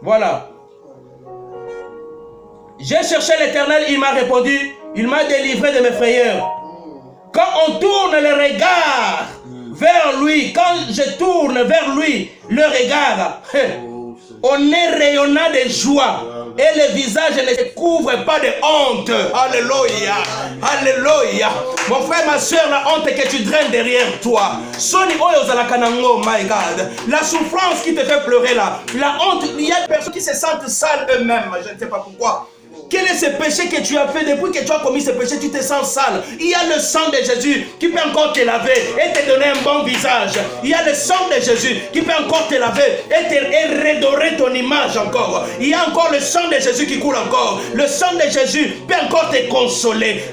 Voilà. J'ai cherché l'Éternel, il m'a répondu, il m'a délivré de mes frayeurs. Quand on tourne le regard vers lui, quand je tourne vers lui le regard, on est rayonnant de joie et le visage ne se couvre pas de honte. Alléluia. Alléluia. Mon frère, ma soeur, la honte que tu draines derrière toi. Soni oyo zalakanango, my God. La souffrance qui te fait pleurer là. La honte, il y a des personnes qui se sentent sales eux-mêmes. Je ne sais pas pourquoi. Quel est ce péché que tu as fait depuis que tu as commis ce péché, tu te sens sale. Il y a le sang de Jésus qui peut encore te laver et te donner un bon visage. Il y a le sang de Jésus qui peut encore te laver et redorer ton image encore. Il y a encore le sang de Jésus qui coule encore. Le sang de Jésus peut encore te consoler.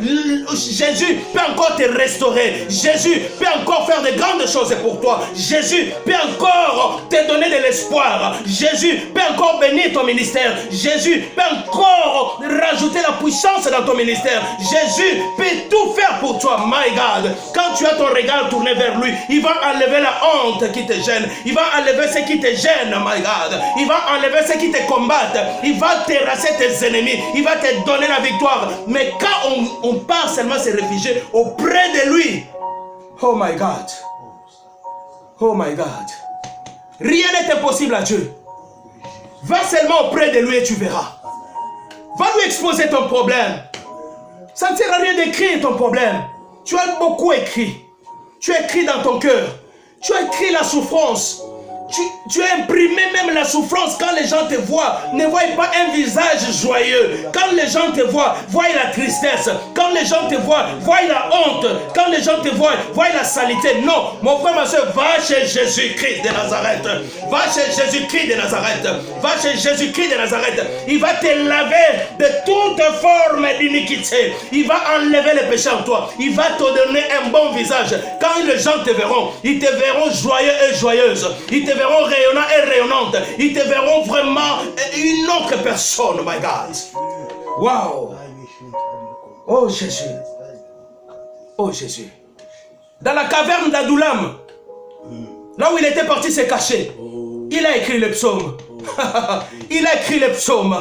Jésus peut encore te restaurer. Jésus peut encore faire de grandes choses pour toi. Jésus peut encore te donner de l'espoir. Jésus peut encore bénir ton ministère. Jésus peut encore rajouter la puissance dans ton ministère. Jésus peut tout faire pour toi, my God. Quand tu as ton regard tourné vers lui, il va enlever la honte qui te gêne. Il va enlever ce qui te gêne, my God. Il va enlever ce qui te combattent. Il va terrasser tes ennemis. Il va te donner la victoire. Mais quand on part seulement se réfugier auprès de lui, oh my God. Oh my God. Rien n'est impossible à Dieu. Va seulement auprès de lui et tu verras. Va lui exposer ton problème. Ça ne sert à rien d'écrire ton problème. Tu as beaucoup écrit. Tu as écrit dans ton cœur. Tu as écrit la souffrance. Tu as imprimé même la souffrance. Quand les gens te voient, ne voient pas un visage joyeux. Quand les gens te voient, voient la tristesse. Quand les gens te voient, voient la honte. Quand les gens te voient, voient la saleté. Non, mon frère, ma soeur, va chez Jésus-Christ de Nazareth. Va chez Jésus-Christ de Nazareth. Va chez Jésus-Christ de Nazareth. Il va te laver de toute forme d'iniquité. Il va enlever les péchés en toi. Il va te donner un bon visage. Quand les gens te verront, ils te verront joyeux et joyeuse. Ils te verront rayonnant et rayonnante. Ils te verront vraiment une autre personne, my God. Wow. Oh Jésus. Oh Jésus. Dans la caverne d'Adoulam, là où il était parti se cacher, il a écrit le psaume. Il a écrit le psaume.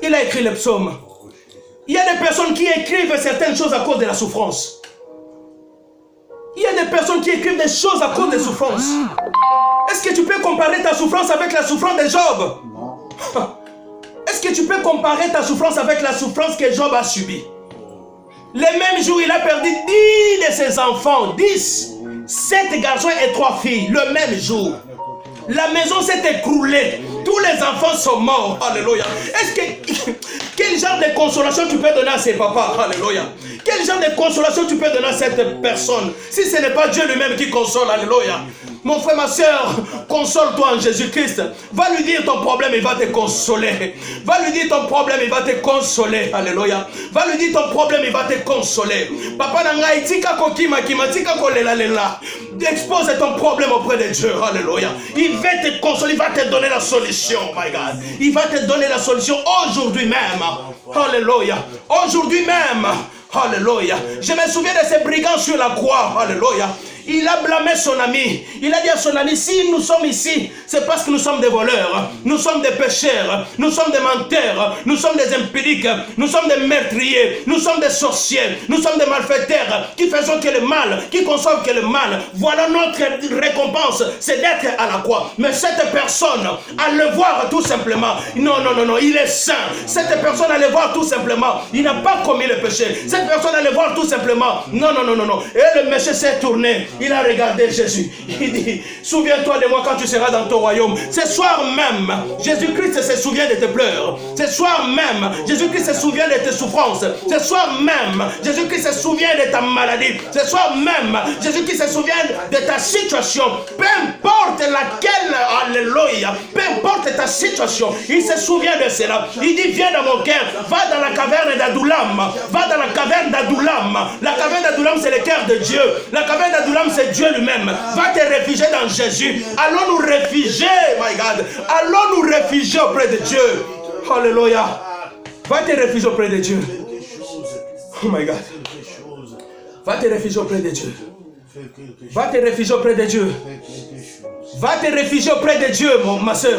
Il a écrit le psaume. Il y a des personnes qui écrivent certaines choses à cause de la souffrance. Il y a des personnes qui écrivent des choses à cause des souffrances. Est-ce que tu peux comparer ta souffrance avec la souffrance de Job? Non. Est-ce que tu peux comparer ta souffrance avec la souffrance que Job a subie? Le même jour, il a perdu 10 de ses enfants. 10. 7 garçons et 3 filles. Le même jour. La maison s'est écroulée. Tous les enfants sont morts. Alléluia. Est-ce que... Quel genre de consolation tu peux donner à ces papas? Alléluia. Quel genre de consolation tu peux donner à cette personne? Si ce n'est pas Dieu lui-même qui console. Alléluia. Mon frère, ma soeur, console-toi en Jésus-Christ. Va lui dire ton problème, il va te consoler. Va lui dire ton problème, il va te consoler. Alléluia. Va lui dire ton problème, il va te consoler. Papa nanga itika kokima kima tika kolela lela. Expose ton problème auprès de Dieu. Alléluia. Il va te consoler, il va te donner la solution, my God. Il va te donner la solution aujourd'hui même. Alléluia. Aujourd'hui même. Alléluia. Je me souviens de ces brigands sur la croix. Alléluia. Il a blâmé son ami. Il a dit à son ami, si nous sommes ici, c'est parce que nous sommes des voleurs, nous sommes des pécheurs, nous sommes des menteurs, nous sommes des impudiques, nous sommes des meurtriers, nous sommes des sorciers, nous sommes des malfaiteurs qui faisons que le mal, qui conçoivent que le mal. Voilà notre récompense, c'est d'être à la croix. Mais cette personne, à le voir tout simplement, non, il est saint. Cette personne, à le voir tout simplement, il n'a pas commis le péché. Cette personne, à le voir tout simplement, non. Et le monsieur s'est tourné. Il a regardé Jésus. Il dit, souviens-toi de moi quand tu seras dans ton royaume. Ce soir même, Jésus-Christ se souvient de tes pleurs. Ce soir même, Jésus-Christ se souvient de tes souffrances. Ce soir même, Jésus-Christ se souvient de ta maladie. Ce soir même, Jésus-Christ se souvient de ta situation. Peu importe laquelle, alléluia, peu importe ta situation, il se souvient de cela. Il dit, viens dans mon cœur, va dans la caverne d'Adoulam. Va dans la caverne d'Adoulam. La caverne d'Adoulam, c'est le cœur de Dieu. La caverne d'Adoulam, c'est Dieu lui-même. Va te réfugier dans Jésus. Allons nous réfugier, my God. Allons nous réfugier auprès de Dieu. Alléluia. Va te réfugier auprès de Dieu. Oh my God. Va te réfugier auprès de Dieu. Va te réfugier auprès de Dieu. Va te réfugier auprès de Dieu, ma soeur.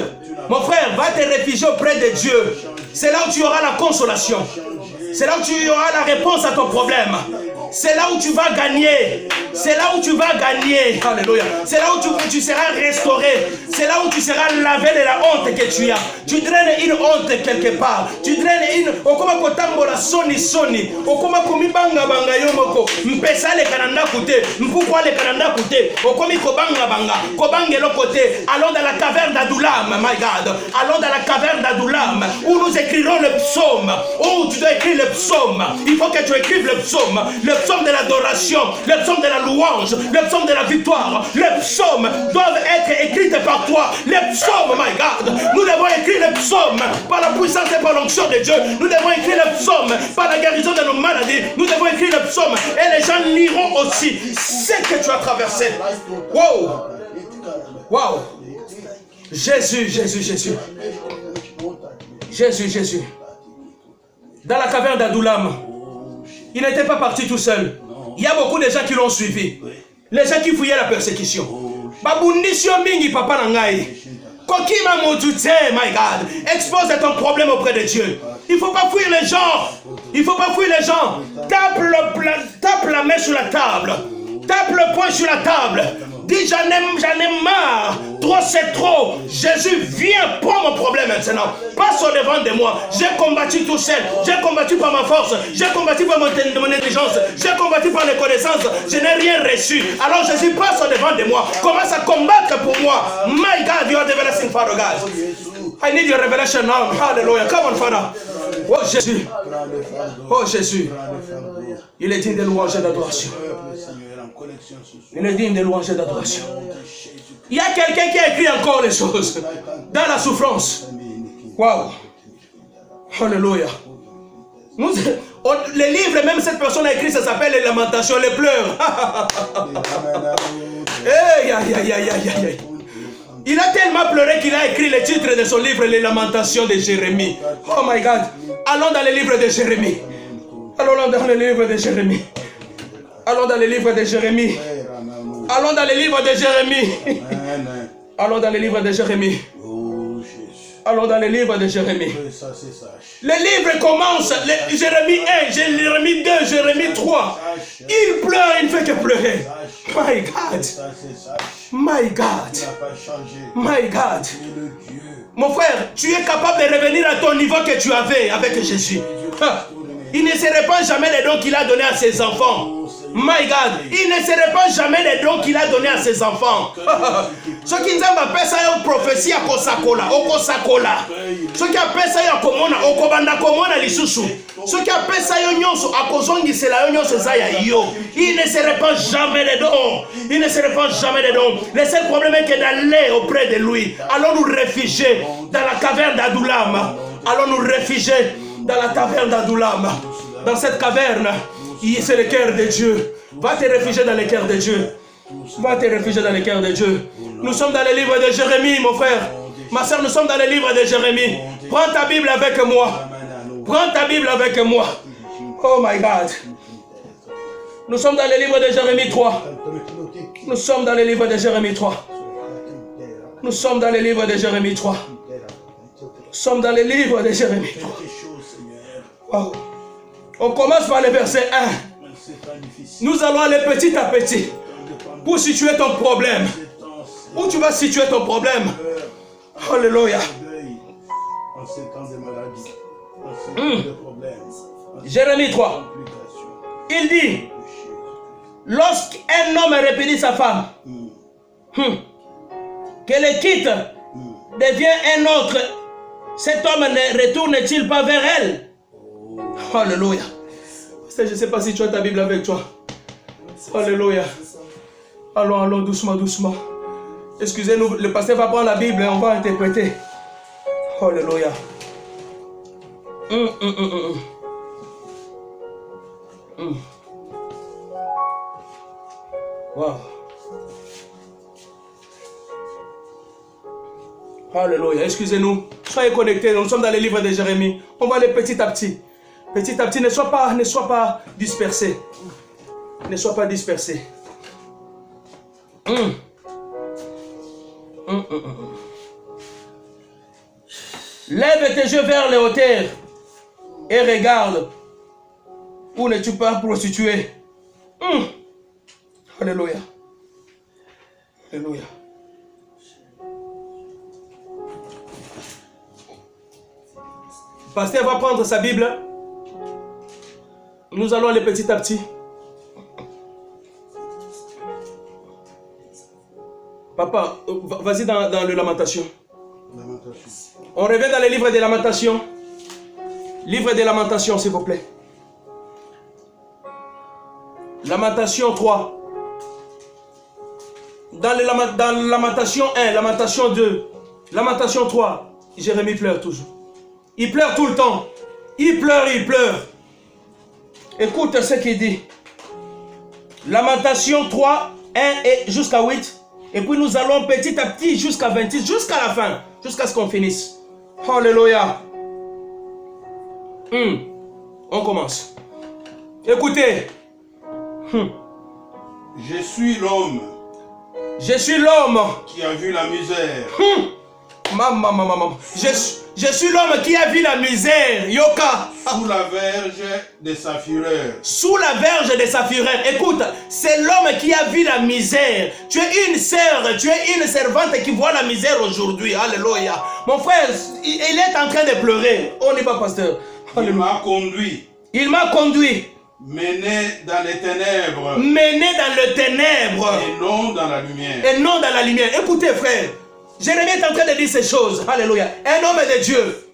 Mon frère, va te réfugier auprès de Dieu. C'est là où tu auras la consolation. C'est là où tu auras la réponse à ton problème. C'est là où tu vas gagner. C'est là où tu vas gagner. Alléluia. C'est là où tu seras restauré. C'est là où tu seras lavé de la honte que tu as. Tu draines une honte quelque part. Tu draines une... Okoma kotambola soni. Okoma komi banga yomoko. Mpesa le kananda kute. Mpukwa le kananda kute. Okomi banga. Kobange lo kote. Allons dans la caverne d'Adoulam, my God. Allons dans la caverne d'Adoulam. Où nous écrirons le psaume. Où tu dois écrire le psaume. Il faut que tu écrives le psaume. Le psaume de l'adoration, le psaume de la louange, le psaume de la victoire. Les psaumes doivent être écrits par toi. Les psaumes, my God. Nous devons écrire les psaumes par la puissance et par l'onction de Dieu. Nous devons écrire les psaumes par la guérison de nos maladies. Nous devons écrire les psaumes et les gens liront aussi ce que tu as traversé. Wow. Jésus. dans la caverne d'Adoulam. Il n'était pas parti tout seul. Il y a beaucoup de gens qui l'ont suivi. Les gens qui fouillaient la persécution. Babundisio mingi papa nangai. Kokima motute, my God. Expose ton problème auprès de Dieu. Il ne faut pas fuir les gens. Il ne faut pas fuir les gens. Tape la main sur la table. Tape le poing sur la table. Dis j'en ai marre. Trop c'est trop. Jésus, viens, prends mon problème maintenant. Passe au devant de moi. J'ai combattu tout seul. J'ai combattu par ma force. J'ai combattu par mon intelligence. J'ai combattu par les connaissances. Je n'ai rien reçu. Alors Jésus, passe au devant de moi. Commence à combattre pour moi. My God, you are the blessing, Father God. I need your revelation now. Hallelujah. Come on, Father. Oh Jésus. Oh Jésus. Il est digne de louange et d'adoration. Il est digne de louange et d'adoration. Il y a quelqu'un qui a écrit encore les choses dans la souffrance. Waouh. Alléluia. Les livres, même cette personne a écrit, ça s'appelle les lamentations, les pleurs. Il a tellement pleuré qu'il a écrit le titre de son livre, les lamentations de Jérémie. Oh my God. Allons dans les livres de Jérémie. Allons dans les livres de Jérémie. Allons dans les livres de Jérémie. Allons dans les livres de Jérémie. Allons dans les livres de Jérémie. Allons dans les livres de Jérémie. Les livres commencent. Jérémie 1, Jérémie 2, Jérémie 3. Il pleure, il ne fait que pleurer. My God. My God. My God. Mon frère, tu es capable de revenir à ton niveau que tu avais avec Jésus. Il ne se répand jamais les dons qu'il a donnés à ses enfants. My God, il ne se répand jamais les dons qu'il a donnés à ses enfants. Ce qui nous appelle ça une prophétie à Kosakola, Okosakola. Ce qui appelle ça une komona, Okobanda komona lisusu. Ce qui appelle ça une nyonso, Akozongi c'est la nyonso zaya yo. Il ne se répand jamais les dons. Il ne se répand jamais les dons. Le seul problème est que d'aller auprès de lui. Allons nous réfugier dans la caverne d'Adoulam. Allons nous réfugier dans la caverne d'Adoulam. Dans cette caverne, c'est le cœur de Dieu. Va te réfugier dans le cœur de Dieu. Va te réfugier dans le cœur de Dieu. Nous sommes dans le livre de Jérémie, mon frère. Ma soeur, nous sommes dans le livre de Jérémie. Prends ta Bible avec moi. Prends ta Bible avec moi. Oh my God. Nous sommes dans le livre de Jérémie 3. Nous sommes dans le livre de Jérémie 3. Nous sommes dans le livre de Jérémie 3. Nous sommes dans le livre de Jérémie 3. Wow. On commence par le verset 1. Nous allons aller petit à petit pour situer ton problème. Où tu vas situer ton problème? Alléluia. Jérémie 3. Il dit, lorsqu'un homme répudie sa femme, qu'elle le quitte, devient un autre, cet homme ne retourne-t-il pas vers elle? Alléluia. Je ne sais pas si tu as ta Bible avec toi. Alléluia. Allons, doucement, doucement. Excusez-nous, le pasteur va prendre la Bible et on va interpréter. Alléluia. Wow. Alléluia. Excusez-nous. Soyez connectés. Nous sommes dans les livres de Jérémie. On va aller petit à petit. Petit à petit, ne sois pas dispersé. Ne sois pas dispersé. Lève tes yeux vers les hauteurs et regarde. Où n'es-tu pas prostitué? Alléluia. Alléluia. Le pasteur va prendre sa Bible. Nous allons aller petit à petit. Papa, vas-y dans le Lamentation. On revient dans le livre des Lamentations. Livre des Lamentations, s'il vous plaît. Lamentation 3. Dans Lamentation 1, Lamentation 2, Lamentation 3, Jérémie pleure toujours. Il pleure tout le temps. Il pleure, il pleure. Écoute ce qu'il dit. Lamentation 3, 1 et jusqu'à 8. Et puis nous allons petit à petit jusqu'à 26, jusqu'à la fin, jusqu'à ce qu'on finisse. Alléluia. On commence. Écoutez. Je suis l'homme Je suis l'homme. qui a vu la misère. Maman. Je suis l'homme qui a vu la misère. Yoka. Sous la verge de sa fureur. Sous la verge de sa fureur. Écoute, c'est l'homme qui a vu la misère. Tu es une sœur, tu es une servante qui voit la misère aujourd'hui. Alléluia. Mon frère, il est en train de pleurer. On y va, pasteur. Il m'a conduit. Il m'a conduit. Mené dans les ténèbres. Mené dans le ténèbre. Et non dans la lumière. Et non dans la lumière. Écoutez, frère. Jérémie est en train de dire ces choses. Alléluia. Un homme de Dieu.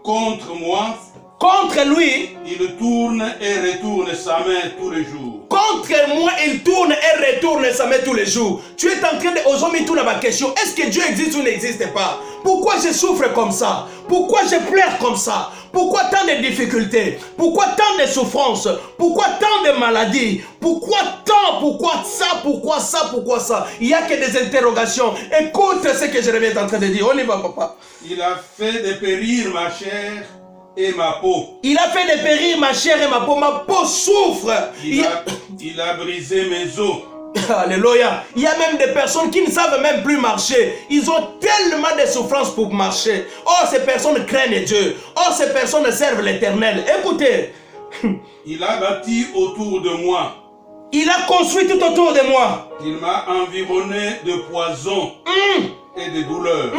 Contre moi, Contre lui, il tourne et retourne sa main tous les jours. contre moi, il tourne et retourne sa main tous les jours. Tu es en train de aujourd'hui tout ma question. Est-ce que Dieu existe ou n'existe pas? Pourquoi je souffre comme ça? Pourquoi je pleure comme ça? Pourquoi tant de difficultés? Pourquoi tant de souffrances? Pourquoi tant de maladies? Pourquoi tant? Pourquoi ça? Pourquoi ça? Pourquoi ça? Il n'y a que des interrogations. Écoute ce que Jérémie est en train de dire. On y va, papa. Il a fait dépérir ma chair et ma peau. Il a fait dépérir ma chair et ma peau. Ma peau souffre. Il a brisé mes os. Alléluia. Il y a même des personnes qui ne savent même plus marcher. Ils ont tellement de souffrances pour marcher. Oh, ces personnes craignent Dieu. Oh, ces personnes servent l'Éternel. Écoutez. Il a bâti autour de moi. Il a construit tout autour de moi. Il m'a environné de poison et de douleur.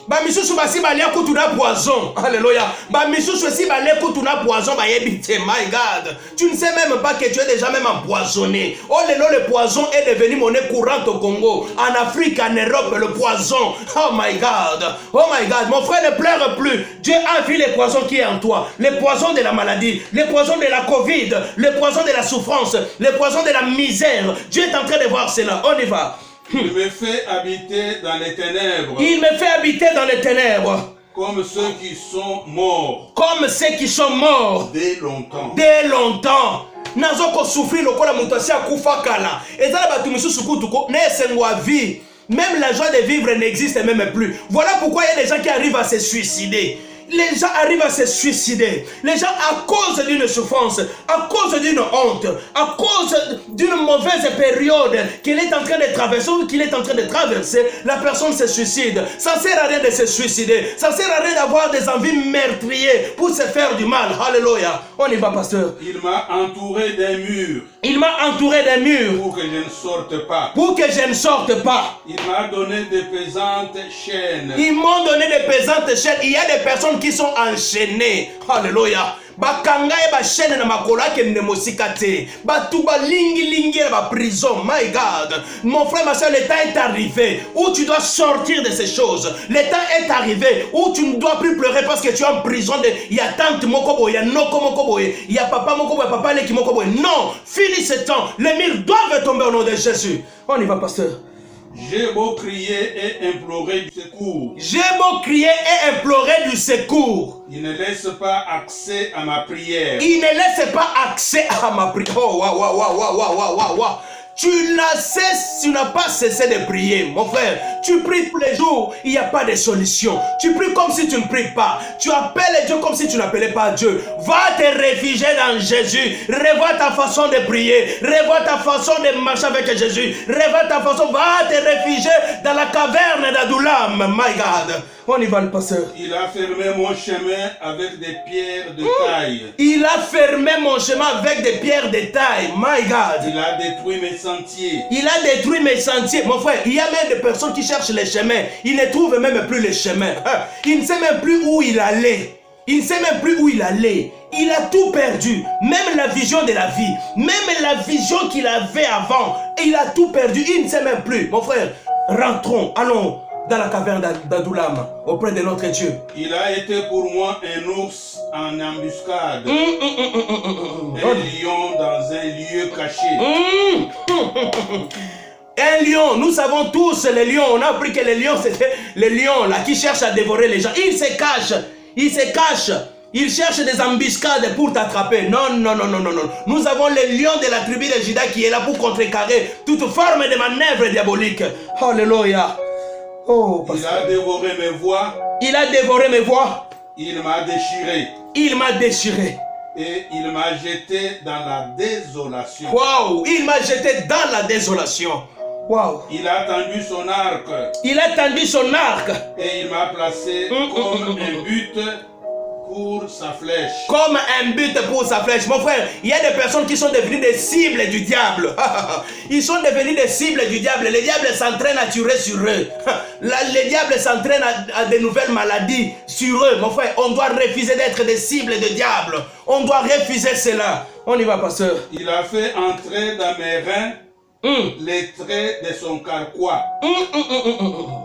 Bamisusu basi balia kutuna poison. Alléluia. Bamisusu si balia kutuna poison ba yebite. My God. Tu ne sais même pas que tu es déjà même empoisonné. Oh le poison est devenu monnaie courante au Congo, en Afrique, en Europe, le poison. Oh my God. Oh my God. Mon frère ne pleure plus. Dieu a vu le poison qui est en toi. Le poison de la maladie, le poison de la Covid, le poison de la souffrance, le poison de la misère. Dieu est en train de voir cela. On y va. Il me fait habiter dans les ténèbres. Il me fait habiter dans les ténèbres. Comme ceux qui sont morts. Comme ceux qui sont morts. Dès longtemps. Dès longtemps. Nazoko souffrir lokola mutasi akufa kala. Ezala batu misusu kutuko na esengwa vie. Même la joie de vivre n'existe même plus. Voilà pourquoi il y a des gens qui arrivent à se suicider. Les gens arrivent à se suicider. Les gens, à cause d'une souffrance, à cause d'une honte, à cause d'une mauvaise période qu'il est en train de traverser ou qu'il est en train de traverser, la personne se suicide. Ça ne sert à rien de se suicider. Ça ne sert à rien d'avoir des envies meurtrières pour se faire du mal. Alléluia. On y va, pasteur. Il m'a entouré d'un mur. Il m'a entouré d'un mur. Pour que je ne sorte pas. Pour que je ne sorte pas. Il m'a donné de pesantes chaînes. Ils m'ont donné de pesantes chaînes. Il y a des personnes qui sont enchaînées. Alléluia. Bakanga e ba chaîne na makola ke ne mosikate. Ba tuba lingi ba prison. My God. Mon frère, ma soeur, le temps est arrivé où tu dois sortir de ces choses. Le temps est arrivé où tu ne dois plus pleurer parce que tu es en prison de il y a tante mokobo, il y a noko mokobo, il y a papa mokobo, il y a papa leki mokobo. Non, finis ce temps. Les murs doivent tomber au nom de Jésus. On y va, pasteur. J'ai beau crier et implorer du secours. J'ai beau crier et implorer du secours. Il ne laisse pas accès à ma prière. Il ne laisse pas accès à ma prière. Oh, waouh. Tu n'as pas cessé de prier, mon frère. Tu pries tous les jours, il n'y a pas de solution. Tu pries comme si tu ne pries pas. Tu appelles Dieu comme si tu n'appelais pas Dieu. Va te réfugier dans Jésus. Revois ta façon de prier. Revois ta façon de marcher avec Jésus. Revois ta façon. Va te réfugier dans la caverne d'Adoulam. My God. On y va, le pasteur. Il a fermé mon chemin avec des pierres de taille. Il a fermé mon chemin avec des pierres de taille. My God. Il a détruit mes sentiers. Il a détruit mes sentiers. Mon frère, il y a même des personnes qui cherchent les chemins. Ils ne trouvent même plus les chemins. Il ne sait même plus où il allait. Il ne sait même plus où il allait. Il a tout perdu. Même la vision de la vie. Même la vision qu'il avait avant. Il a tout perdu. Il ne sait même plus. Mon frère, rentrons. Allons dans la caverne d'Adoulam, auprès de notre Dieu. Il a été pour moi un ours en embuscade. Un lion dans un lieu caché. Un lion, nous savons tous les lions. On a appris que les lions, c'était les lions là qui cherchent à dévorer les gens. Ils se cachent. Ils se cachent. Ils cherchent des embuscades pour t'attraper. Non. Nous avons le lion de la tribu de Juda qui est là pour contrecarrer toute forme de manœuvre diabolique. Alléluia. Oh, il a dévoré mes voix. Il a dévoré mes voix. Il m'a déchiré. Il m'a déchiré. Et il m'a jeté dans la désolation. Waouh, il m'a jeté dans la désolation. Waouh. Il a tendu son arc. Il a tendu son arc. Et il m'a placé comme un but pour sa flèche. Comme un but pour sa flèche. Mon frère, il y a des personnes qui sont devenues des cibles du diable. Ils sont devenus des cibles du diable. Le diable s'entraîne à tuer sur eux. Le diable s'entraîne à de nouvelles maladies sur eux. Mon frère, on doit refuser d'être des cibles du diable. On doit refuser cela. On y va, pasteur. Il a fait entrer dans mes reins les traits de son carquois.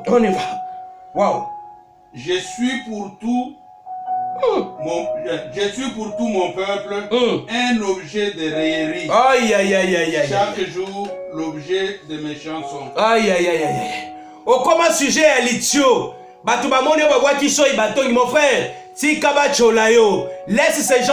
On y va. Waouh. Je suis pour tout mon peuple un objet de raillerie. Aïe, aïe, aïe, aïe, aïe. Chaque jour, l'objet de mes chansons. Aïe, aïe, aïe, aïe. Oh, comme un sujet à l'itio. Batumamoni, qui sont mon frère. Si Kabacholayo, laisse ces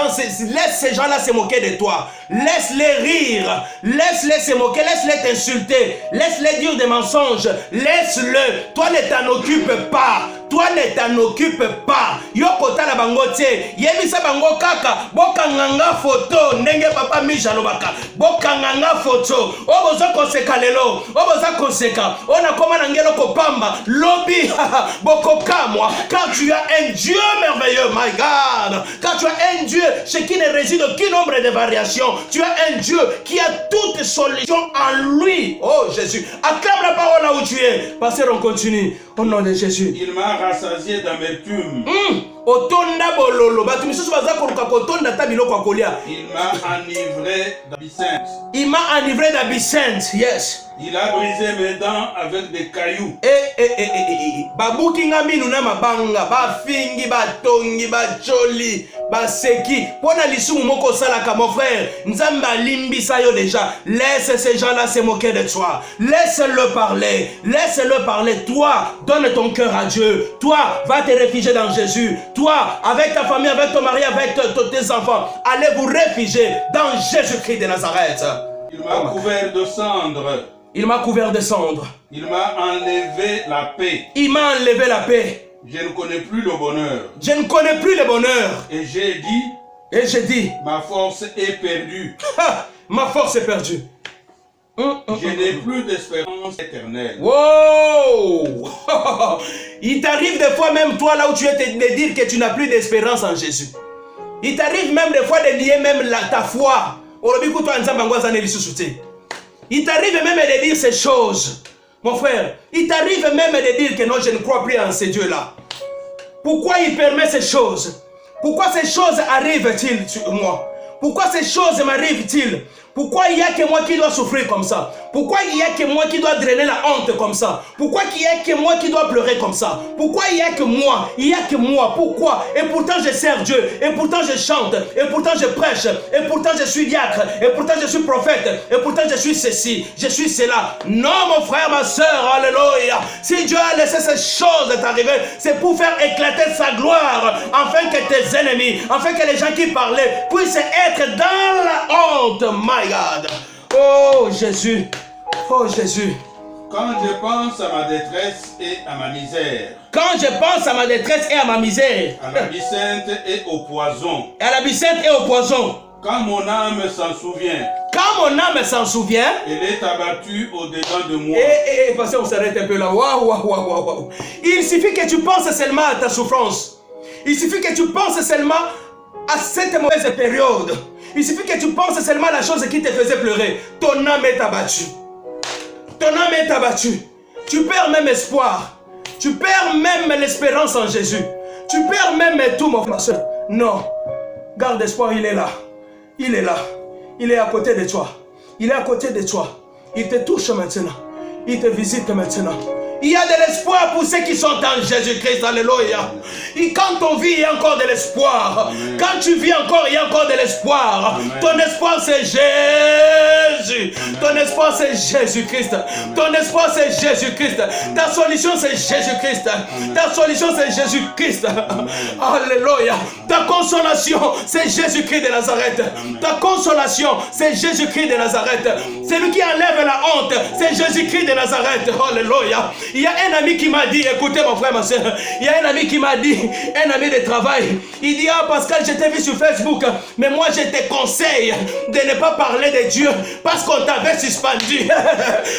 gens-là se moquer de toi. Laisse-les rire. Laisse-les se moquer. Laisse-les t'insulter. Laisse-les dire des mensonges. Laisse-le. Toi ne t'en occupe pas. Toi ne t'en occupe pas. Yokota la bangote. Yemisa bango kaka. Bokanganga photo. Nenge papa mijalobaka. Bokanganga photo. Oboza koseka lelo. Oboza koseka. Ona koma nangelo kopamba. Lobby. Bokokamwa. Car tu as un Dieu merveilleux. My God. Car tu as un Dieu chez qui ne réside aucun nombre de variations. Tu as un Dieu qui a toutes solutions en lui. Oh Jésus. Acclame la parole là où tu es. Pasteur, on continue. Au nom de Jésus. Il m'a rassasié d'amertume. Otonda bololo. Batumisusu baza koluka kotonda tabilo kwa kolia. Il m'a enivré d'absinthe. Il m'a enivré d'absinthe. Yes. Il a brisé mes dents avec des cailloux. Babukinga minu na mabanga, bafingi, batongi, bacholi, baseki. Pona lisumu moko salaka mon frère. Nzamba limbisa yo déjà. Laisse ces gens-là se moquer de toi. Laisse-le parler. Laisse-le parler. Toi, donne ton cœur à Dieu. Toi, va te réfugier dans Jésus. Toi, avec ta famille, avec ton mari, avec tes enfants, allez vous réfugier dans Jésus-Christ de Nazareth. Il m'a couvert de cendres. Il m'a couvert de cendres. Il m'a enlevé la paix. Il m'a enlevé la paix. Je ne connais plus le bonheur. Je ne connais plus le bonheur. Et j'ai dit, ma force est perdue. Ma force est perdue. Je n'ai plus d'espérance éternelle. Wow. Il t'arrive des fois même toi là où tu es de dire que tu n'as plus d'espérance en Jésus. Il t'arrive même des fois de lier même ta foi. Il t'arrive même de dire ces choses. Mon frère, il t'arrive même de dire que non, je ne crois plus en ces dieux-là. Pourquoi il permet ces choses? Pourquoi ces choses arrivent-ils sur moi? Pourquoi ces choses m'arrivent-ils? Pourquoi il n'y a que moi qui dois souffrir comme ça? Pourquoi il n'y a que moi qui dois drainer la honte comme ça? Pourquoi il n'y a que moi qui dois pleurer comme ça? Pourquoi il n'y a que moi? Il n'y a que moi. Pourquoi? Et pourtant je sers Dieu. Et pourtant je chante. Et pourtant je prêche. Et pourtant je suis diacre. Et pourtant je suis prophète. Et pourtant je suis ceci. Je suis cela. Non mon frère, ma soeur, alléluia. Si Dieu a laissé ces choses t'arriver, c'est pour faire éclater sa gloire. Afin que tes ennemis, afin que les gens qui parlaient puissent être dans la honte. My God. Oh Jésus. Oh Jésus. Quand je pense à ma détresse et à ma misère. Quand je pense à ma détresse et à ma misère. À l'absinthe et au poison. À l'absinthe et au poison. Quand mon âme s'en souvient. Quand mon âme s'en souvient. Elle est abattue au-dedans de moi. Passez, on s'arrête un peu là. Waouh. Il suffit que tu penses seulement à ta souffrance. Il suffit que tu penses seulement à cette mauvaise période. Il suffit que tu penses seulement à la chose qui te faisait pleurer. Ton âme est abattue. Ton âme est abattue. Tu perds même espoir. Tu perds même l'espérance en Jésus. Tu perds même tout, mon frère. Non. Garde espoir, il est là. Il est là. Il est à côté de toi. Il est à côté de toi. Il te touche maintenant. Il te visite maintenant. Il y a de l'espoir pour ceux qui sont en Jésus-Christ. Alléluia. Et quand on vit, il y a encore de l'espoir. Quand tu vis encore, il y a encore de l'espoir. Ton espoir, c'est Jésus. Ton espoir, c'est Jésus-Christ. Ton espoir, c'est Jésus-Christ. Ta solution, c'est Jésus-Christ. Ta solution, c'est Jésus-Christ. Alléluia. Ta consolation, c'est Jésus-Christ de Nazareth. Ta consolation, c'est Jésus-Christ de Nazareth. Celui qui enlève la honte, c'est Jésus-Christ de Nazareth. Alléluia. Il y a un ami qui m'a dit, écoutez mon frère, ma soeur, il y a un ami qui m'a dit, un ami de travail, il dit, ah Pascal, je t'ai vu sur Facebook, mais moi je te conseille de ne pas parler de Dieu parce qu'on t'avait suspendu,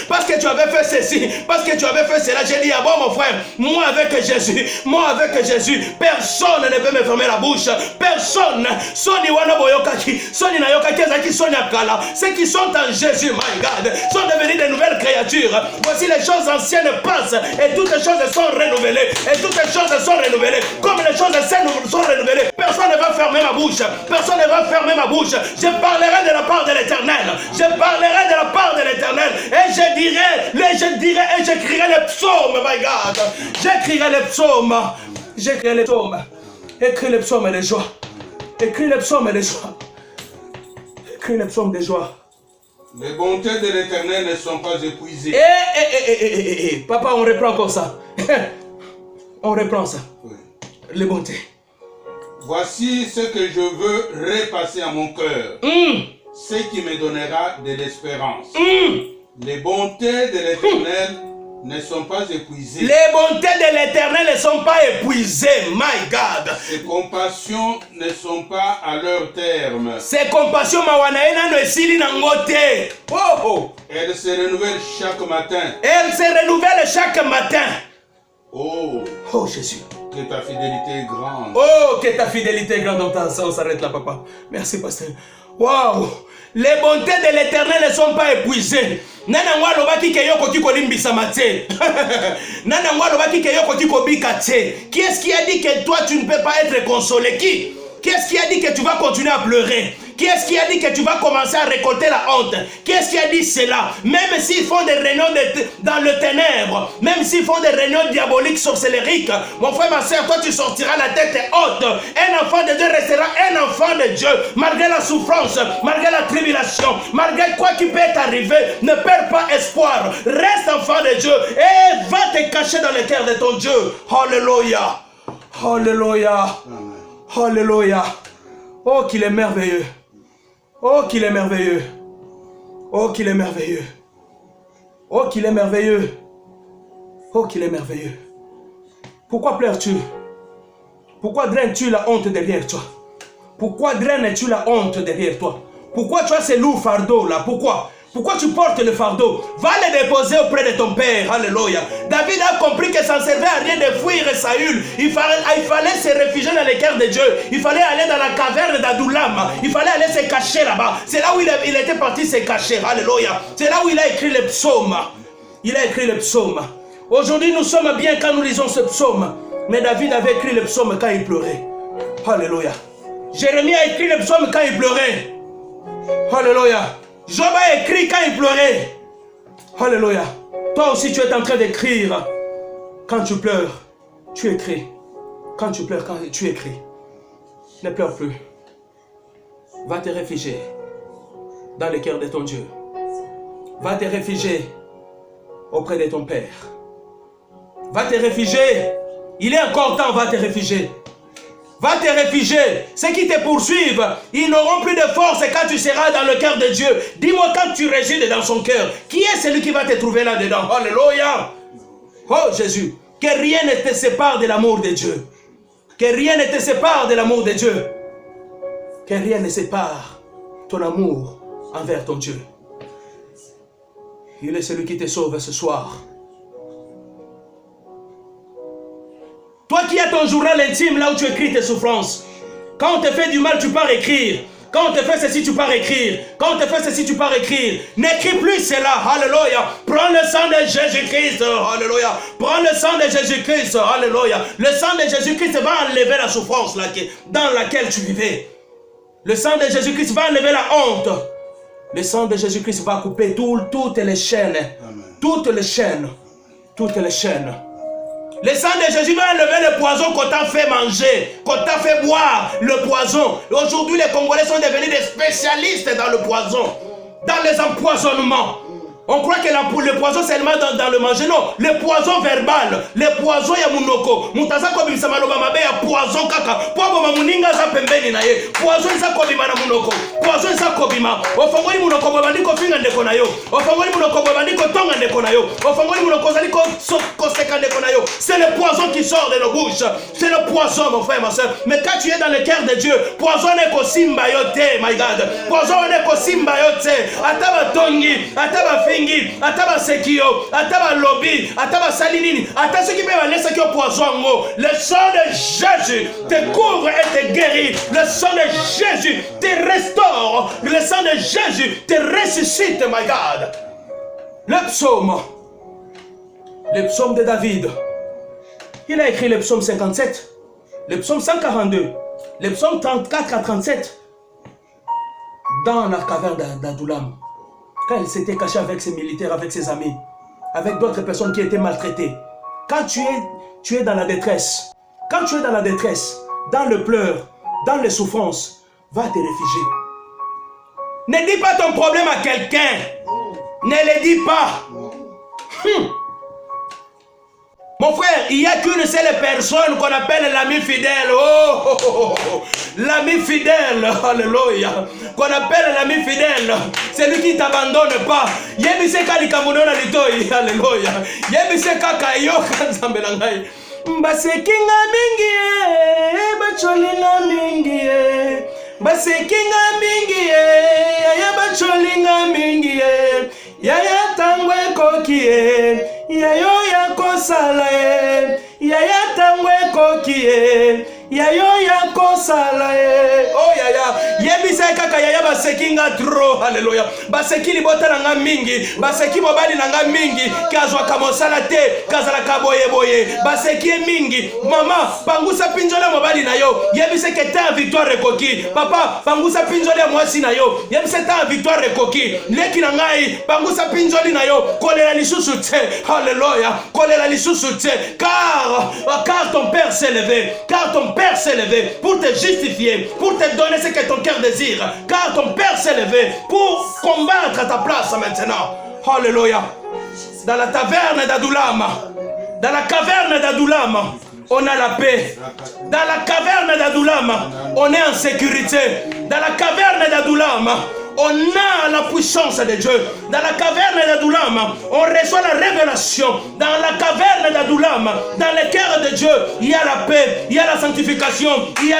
parce que tu avais fait ceci, parce que tu avais fait cela. J'ai dit, ah bon mon frère, moi avec Jésus, personne ne peut me fermer la bouche, personne. Soni wana boyokaki, soni na yokaki ezaki soni akala. Ceux qui sont en Jésus, my God, sont devenus de nouvelles créatures. Voici les choses anciennes passent et toutes les choses sont renouvelées. Et toutes les choses sont renouvelées. Comme les choses anciennes sont renouvelées. Personne ne va fermer ma bouche. Personne ne va fermer ma bouche. Je parlerai de la part de l'Éternel. Je parlerai de la part de l'Éternel. Et je dirai et j'écrirai les psaumes, my God. J'écrirai les psaumes. J'écrirai les psaumes. Écris les psaumes de joie. Écris les psaumes de joie. Écris les psaumes de joie. Les bontés de l'Éternel ne sont pas épuisées. Papa, on reprend comme ça. On reprend ça. Oui. Les bontés. Voici ce que je veux repasser à mon cœur. Ce qui me donnera de l'espérance. Les bontés de l'Éternel ne sont pas épuisées. Les bontés de l'Éternel ne sont pas épuisées. My God. Ses compassions ne sont pas à leur terme. Ses compassions mawanaena no esili nangote. Oh. Elles se renouvellent chaque matin. Elles se renouvellent chaque matin. Oh Jésus. Que ta fidélité est grande. Oh, que ta fidélité est grande. On s'arrête là, papa. Merci, pasteur. Waouh. Les bontés de l'Éternel ne sont pas épuisées. Nanangwa lobaki ke yoko tiko limbisa mate. Nanangwa lobaki ke yoko tiko bikate. Qui est-ce qui a dit que toi tu ne peux pas être consolé? Qui est-ce qui a dit que tu vas continuer à pleurer? Qui est-ce qui a dit que tu vas commencer à récolter la honte? Qui est-ce qui a dit cela? Même s'ils font des réunions dans le ténèbre, même s'ils font des réunions diaboliques, sorcellériques, mon frère, ma soeur, toi tu sortiras la tête haute. Un enfant de Dieu restera un enfant de Dieu. Malgré la souffrance, malgré la tribulation, malgré quoi qui peut t'arriver, ne perds pas espoir. Reste enfant de Dieu et va te cacher dans le cœur de ton Dieu. Alléluia. Alléluia. Alléluia. Oh, qu'il est merveilleux. Oh, qu'il est merveilleux. Oh, qu'il est merveilleux. Oh, qu'il est merveilleux. Oh, qu'il est merveilleux. Pourquoi pleures-tu? Pourquoi draines-tu la honte derrière toi? Pourquoi draines-tu la honte derrière toi? Pourquoi tu as ces lourds fardeaux là? Pourquoi tu portes le fardeau? Va le déposer auprès de ton père. Alléluia. David a compris que ça ne servait à rien de fuir Saül. Il fallait se réfugier dans le cœur de Dieu. Il fallait aller dans la caverne d'Adoulam. Il fallait aller se cacher là-bas. C'est là où il était parti se cacher. Alléluia. C'est là où il a écrit le psaume. Il a écrit le psaume. Aujourd'hui, nous sommes bien quand nous lisons ce psaume. Mais David avait écrit le psaume quand il pleurait. Alléluia. Jérémie a écrit le psaume quand il pleurait. Alléluia. Job a écrit quand il pleurait. Alléluia. Toi aussi tu es en train d'écrire. Quand tu pleures, tu écris. Quand tu pleures, quand tu écris. Ne pleure plus. Va te réfugier dans le cœur de ton Dieu. Va te réfugier auprès de ton Père. Va te réfugier. Il est encore temps, va te réfugier. Va te réfugier. Ceux qui te poursuivent, ils n'auront plus de force quand tu seras dans le cœur de Dieu. Dis-moi, quand tu résides dans son cœur, qui est celui qui va te trouver là-dedans? Alléluia. Oh Jésus, que rien ne te sépare de l'amour de Dieu. Que rien ne te sépare de l'amour de Dieu. Que rien ne sépare ton amour envers ton Dieu. Il est celui qui te sauve ce soir. Toi qui as ton journal intime là où tu écris tes souffrances. Quand on te fait du mal, tu pars écrire. Quand on te fait ceci, tu pars écrire. Quand on te fait ceci, tu pars écrire. N'écris plus cela. Alléluia. Prends le sang de Jésus-Christ. Alléluia. Prends le sang de Jésus-Christ. Alléluia. Le sang de Jésus-Christ va enlever la souffrance là, dans laquelle tu vivais. Le sang de Jésus-Christ va enlever la honte. Le sang de Jésus-Christ va couper toutes les chaînes. Amen. Toutes les chaînes. Toutes les chaînes. Le sang de Jésus va enlever le poison qu'on t'a fait manger, qu'on t'a fait boire, le poison. Aujourd'hui, les Congolais sont devenus des spécialistes dans le poison, dans les empoisonnements. On croit que le poison c'est seulement dans le manger. Non, le poison verbal, le poison ya munoko. Mutaza ko bimisa maloba mabe ya poison kaka. Poabo mamuninga za pembeni na ye. Poison za ko bima na munoko. Poison za ko bima. Ofangoli munoko babandi ko finga ndeko na yo. Ofangoli munoko babandi ko tonga ndeko C'est le poison qui sort de nos bouches. C'est le poison, mon frère, ma soeur. Mais quand tu es dans le cœur de Dieu, poison n'est qu'au simbayote, my God. Poison n'est qu'au simbayote. Ataba tongi, ataba fingi, ataba sekio, ataba lobby, ataba salinini, ataba ce qui peut aller, c'est que poison. Le sang de Jésus te couvre et te guérit. Le sang de Jésus te restaure. Le sang de Jésus te ressuscite, my God. Le psaume de David. Il a écrit le psaume 57, le psaume 142, le psaume 34 à 37. Dans la caverne d'Adullam, quand il s'était caché avec ses militaires, avec ses amis, avec d'autres personnes qui étaient maltraitées. Quand tu es dans la détresse, quand tu es dans la détresse, dans le pleur, dans les souffrances, va te réfugier. Ne dis pas ton problème à quelqu'un. Ne le dis pas. Mon frère, il n'y a qu'une seule personne qu'on appelle l'ami fidèle. L'ami fidèle, alléluia. Qu'on appelle l'ami fidèle. C'est lui qui ne t'abandonne pas. Alléluia. Basekinga mingi bacholinga mingi basekinga mingi ya bacholinga mingi ya tangwe koki ya yo ya kosala ya tangwe koki ya yo ya kosala oh ya yebisa kaka ya basekinga tro haleluya baseki libota nanga mingi baseki mobali nanga mingi kazwa kamosala te kazala kaboye baseki mingi mama pangusa pinjole mobali na yo yebisa ke ta victoire koki papa pangusa pinjole mwasi na yo yebisa ta victoire koki leki na ngai pangusa pinjoli na yo kolela lisusu te haleluya kolela lisusu te car ton père s'est levé pour te justifier, pour te donner ce que ton cœur désire. Car ton Père s'est levé pour combattre à ta place maintenant. Alléluia. Dans la taverne d'Adullam, dans la caverne d'Adullam, on a la paix. Dans la caverne d'Adullam, on est en sécurité. Dans la caverne d'Adullam, on a la puissance de Dieu. Dans la caverne d'Adullam, on reçoit la révélation. Dans la caverne d'Adullam, dans le cœur de Dieu, il y a la paix, il y a la sanctification, il y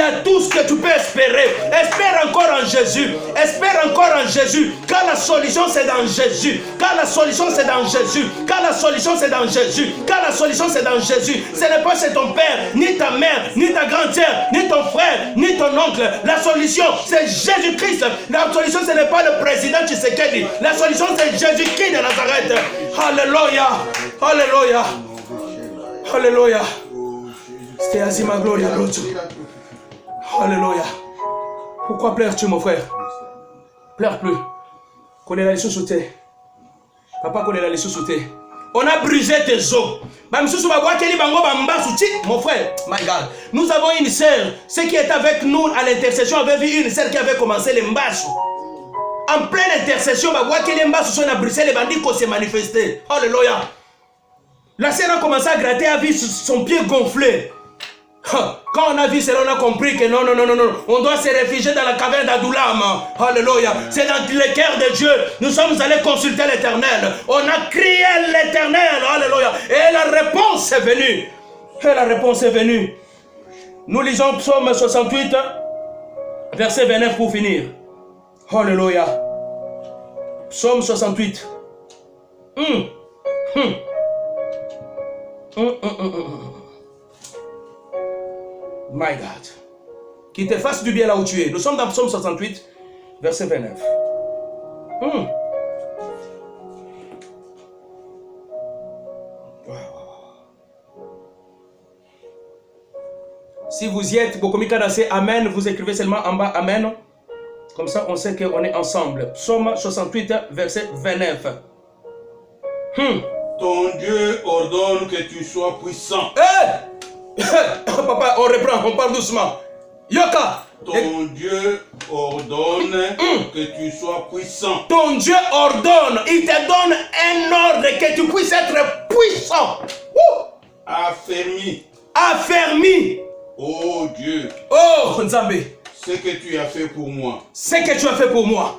a tout ce que tu peux espérer. Espère encore en Jésus. Espère encore en Jésus. Car la solution c'est dans Jésus. Car la solution c'est dans Jésus. Car la solution c'est dans Jésus. Car la solution c'est dans Jésus. Ce n'est pas chez ton père, ni ta mère, ni ta grand-mère, ni ton frère, ni ton oncle. La solution c'est Jésus-Christ. La solution, ce n'est pas le président Tshisekedi. La solution, c'est Jésus-Christ de Nazareth. Alléluia. Alléluia. Alléluia. C'était ainsi ma gloire. Alléluia. Pourquoi pleures-tu, mon frère? Pleure plus. Connais la sous-souté. Papa connaît la sous-souté. On a brisé tes os. Mon frère, my God, nous avons une sœur. Ceux qui étaient avec nous à l'intercession avaient vu une sœur qui avait commencé les mbassu. En pleine intercession, les mbassu sont à Bruxelles, les bandits qui s'est manifesté. Alléluia. La sœur a commencé à gratter, a vu son pied gonflé. Quand on a vu cela, on a compris que non, on doit se réfugier dans la caverne d'Adullam. Alléluia. C'est dans le cœur de Dieu. Nous sommes allés consulter l'Éternel. On a crié l'Éternel. Alléluia. Et la réponse est venue. Et la réponse est venue. Nous lisons Psaume 68, verset 29 pour finir. Alléluia. Psaume 68. My God. Qu'il te fasse du bien là où tu es. Nous sommes dans Psaume 68, verset 29. Si vous y êtes, beaucoup danser Amen, vous écrivez seulement en bas Amen. Comme ça, on sait qu'on est ensemble. Psaume 68, verset 29. Ton Dieu ordonne que tu sois puissant. Papa, on reprend, on parle doucement. Yoka. Ton Dieu ordonne que tu sois puissant. Ton Dieu ordonne, il te donne un ordre que tu puisses être puissant. Affermi. Affermi. Oh Dieu. Oh Nzambe. Ce que tu as fait pour moi. Ce que tu as fait pour moi.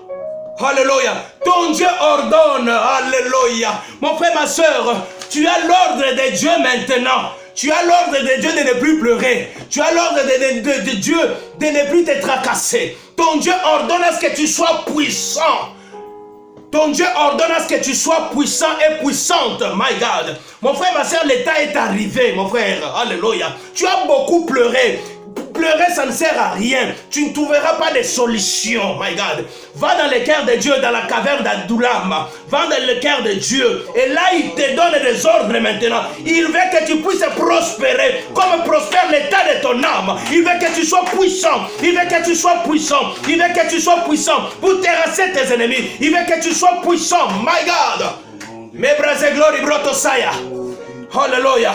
Alléluia. Ton Dieu ordonne. Alléluia. Mon frère, ma soeur, tu as l'ordre de Dieu maintenant. Tu as l'ordre de Dieu de ne plus pleurer. Tu as l'ordre de Dieu de ne plus te tracasser. Ton Dieu ordonne à ce que tu sois puissant. Ton Dieu ordonne à ce que tu sois puissant et puissante. My God. Mon frère, ma soeur, l'état est arrivé, mon frère. Alléluia. Tu as beaucoup pleuré. Pleurer, ça ne sert à rien. Tu ne trouveras pas de solution, my God. Va dans le cœur de Dieu, dans la caverne d'Adoulam. Va dans le cœur de Dieu. Et là, il te donne des ordres maintenant. Il veut que tu puisses prospérer, comme prospère l'état de ton âme. Il veut que tu sois puissant. Il veut que tu sois puissant. Il veut que tu sois puissant pour terrasser tes ennemis. Il veut que tu sois puissant, my God. Mes bras et glory, brotosaya. Hallelujah.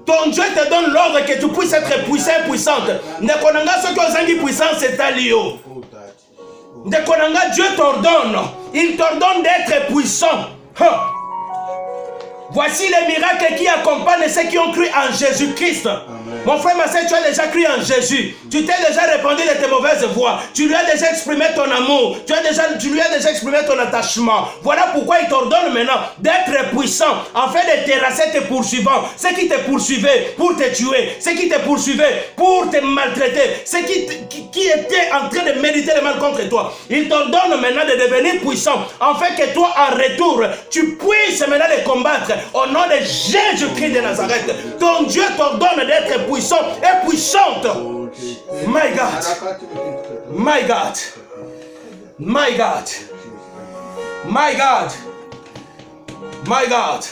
Ton Dieu te donne l'ordre que tu puisses être puissant et puissante. Nekonanga ce que vous avez puissance c'est à l'io. Nekonanga Dieu t'ordonne. Il t'ordonne d'être puissant. Voici les miracles qui accompagnent ceux qui ont cru en Jésus-Christ. Mon frère, ma soeur, tu as déjà cru en Jésus. Tu t'es déjà répandu de tes mauvaises voies. Tu lui as déjà exprimé ton amour. Tu lui as déjà exprimé ton attachement. Voilà pourquoi il t'ordonne maintenant d'être puissant afin de terrasser tes poursuivants. Ceux qui te poursuivaient pour te tuer. Ceux qui te poursuivaient pour te maltraiter. Ceux qui étaient en train de méditer le mal contre toi. Il t'ordonne maintenant de devenir puissant afin que toi, en retour, tu puisses maintenant les combattre. Au nom de Jésus-Christ de Nazareth, ton Dieu t'ordonne d'être puissant et puissante. My God. My God. My God. My God. My God.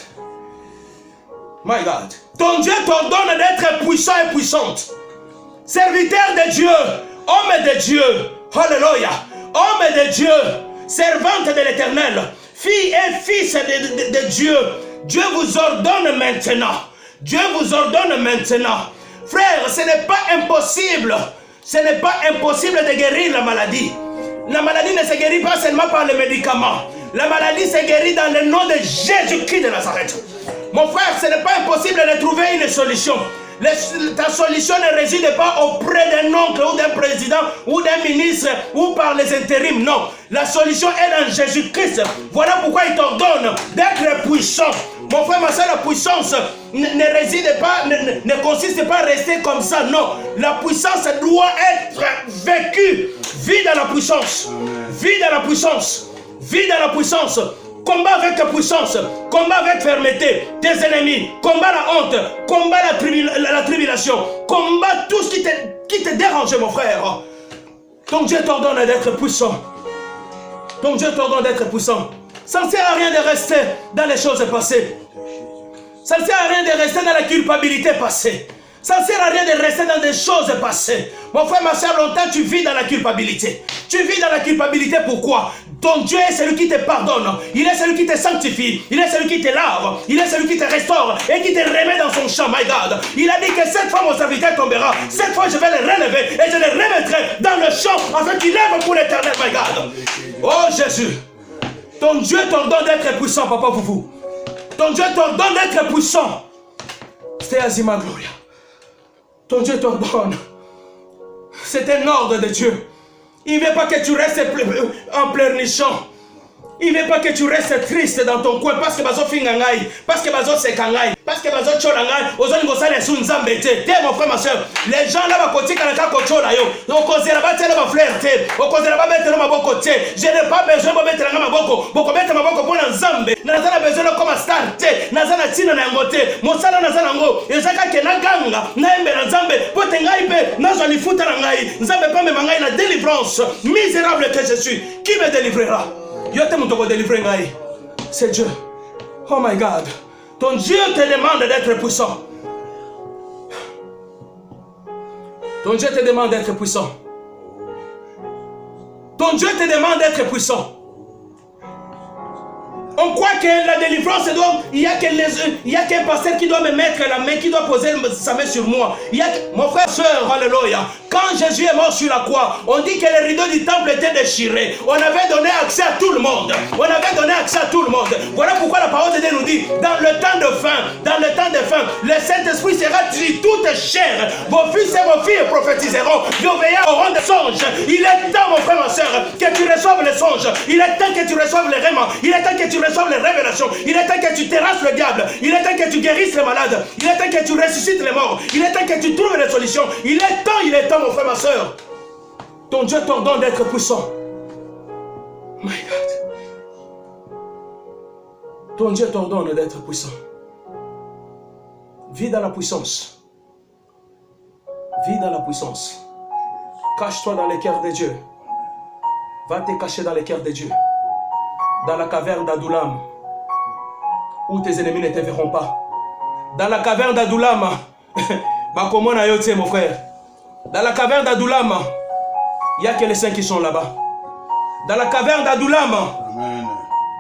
My God. Ton Dieu t'ordonne d'être puissant et puissante. Serviteur de Dieu, homme de Dieu. Alléluia. Homme de Dieu, servante de l'Éternel, fille et fils de Dieu. Dieu vous ordonne maintenant. Dieu vous ordonne maintenant. Frère, ce n'est pas impossible. Ce n'est pas impossible de guérir la maladie. La maladie ne se guérit pas seulement par les médicaments. La maladie se guérit dans le nom de Jésus-Christ de Nazareth. Mon frère, ce n'est pas impossible de trouver une solution. Ta solution ne réside pas auprès d'un oncle ou d'un président ou d'un ministre ou par les intérims. Non, la solution est dans Jésus-Christ. Voilà pourquoi il t'ordonne d'être puissant. Mon frère, ma soeur, la puissance ne réside pas, ne consiste pas à rester comme ça. Non, la puissance doit être vécue. Vis dans la puissance. Vis dans la puissance. Vis dans la puissance. Combat avec ta puissance, combat avec fermeté tes ennemis, combat la honte, combat la tribulation, combat tout ce qui te dérange, mon frère. Ton Dieu t'ordonne d'être puissant. Ton Dieu t'ordonne d'être puissant. Ça ne sert à rien de rester dans les choses passées. Ça ne sert à rien de rester dans la culpabilité passée. Ça ne sert à rien de rester dans des choses passées. Mon frère, ma soeur, longtemps tu vis dans la culpabilité. Tu vis dans la culpabilité, pourquoi? Ton Dieu est celui qui te pardonne. Il est celui qui te sanctifie. Il est celui qui te lave. Il est celui qui te restaure et qui te remet dans son champ, my God. Il a dit que cette fois mon serviteur tombera. Cette fois je vais le relever et je le remettrai dans le champ afin qu'il lève pour l'éternel, my God. Oh Jésus. Ton Dieu t'ordonne d'être puissant, papa, pour vous. Ton Dieu t'ordonne d'être puissant. C'est Azima Gloria. Ton Dieu t'ordonne. C'est un ordre de Dieu. Il ne veut pas que tu restes en pleurnichant. Il ne veut pas que tu restes triste dans ton coin parce que bazo fingangai, parce que bazo sekangai, parce que bazo cholangai, ozoni ngosala sunzambe te. Mon frère, ma soeur, les gens là va kotika na kako chola yo. Okozela ba tele ba frère te. Okozela ba mettre maboko te. Je n'ai pas besoin de mettre na maboko. Boko mettre maboko pour na nzambe. Nazana besoin comme star te. Nazana tina na ngote. Mosala nazana ngo. Ezaka ke na ganga, na embe na nzambe. Pote ngai pe nazo lifuta na ngai. Nzambe pa me mangai na délivrance. Misérable que je suis, qui me délivrera? C'est Dieu. Oh my God. Ton Dieu te demande d'être puissant. Ton Dieu te demande d'être puissant. Ton Dieu te demande d'être puissant. On croit que la délivrance, il y a qu'un pasteur qui doit me mettre la main, qui doit poser sa main sur moi. Mon frère, soeur, alléluia. Quand Jésus est mort sur la croix, on dit que les rideaux du temple étaient déchirés. On avait donné accès à tout le monde. On avait donné accès à tout le monde. Voilà pourquoi la parole de Dieu nous dit, dans le temps de fin, le Saint-Esprit sera sur toute chair. Vos fils et vos filles prophétiseront. Vos veillards auront des songes. Il est temps, mon frère, ma soeur, que tu reçoives les songes. Il est temps que tu reçoives les rêves. Il est temps que tu reçoives les révélations. Il est temps que tu terrasses le diable. Il est temps que tu guérisses les malades. Il est temps que tu ressuscites les morts. Il est temps que tu trouves les solutions. Il est temps, mon frère, ma soeur. Ton Dieu t'ordonne d'être puissant. My God. Ton Dieu t'ordonne d'être puissant. Vis dans la puissance. Vis dans la puissance. Cache-toi dans les cœurs de Dieu. Va te cacher dans les cœurs de Dieu. Dans la caverne d'Adoulam, où tes ennemis ne te verront pas. Dans la caverne d'Adoulam, mon frère. Dans la caverne d'Adoulam, il n'y a que les saints qui sont là-bas. Dans la caverne d'Adoulam,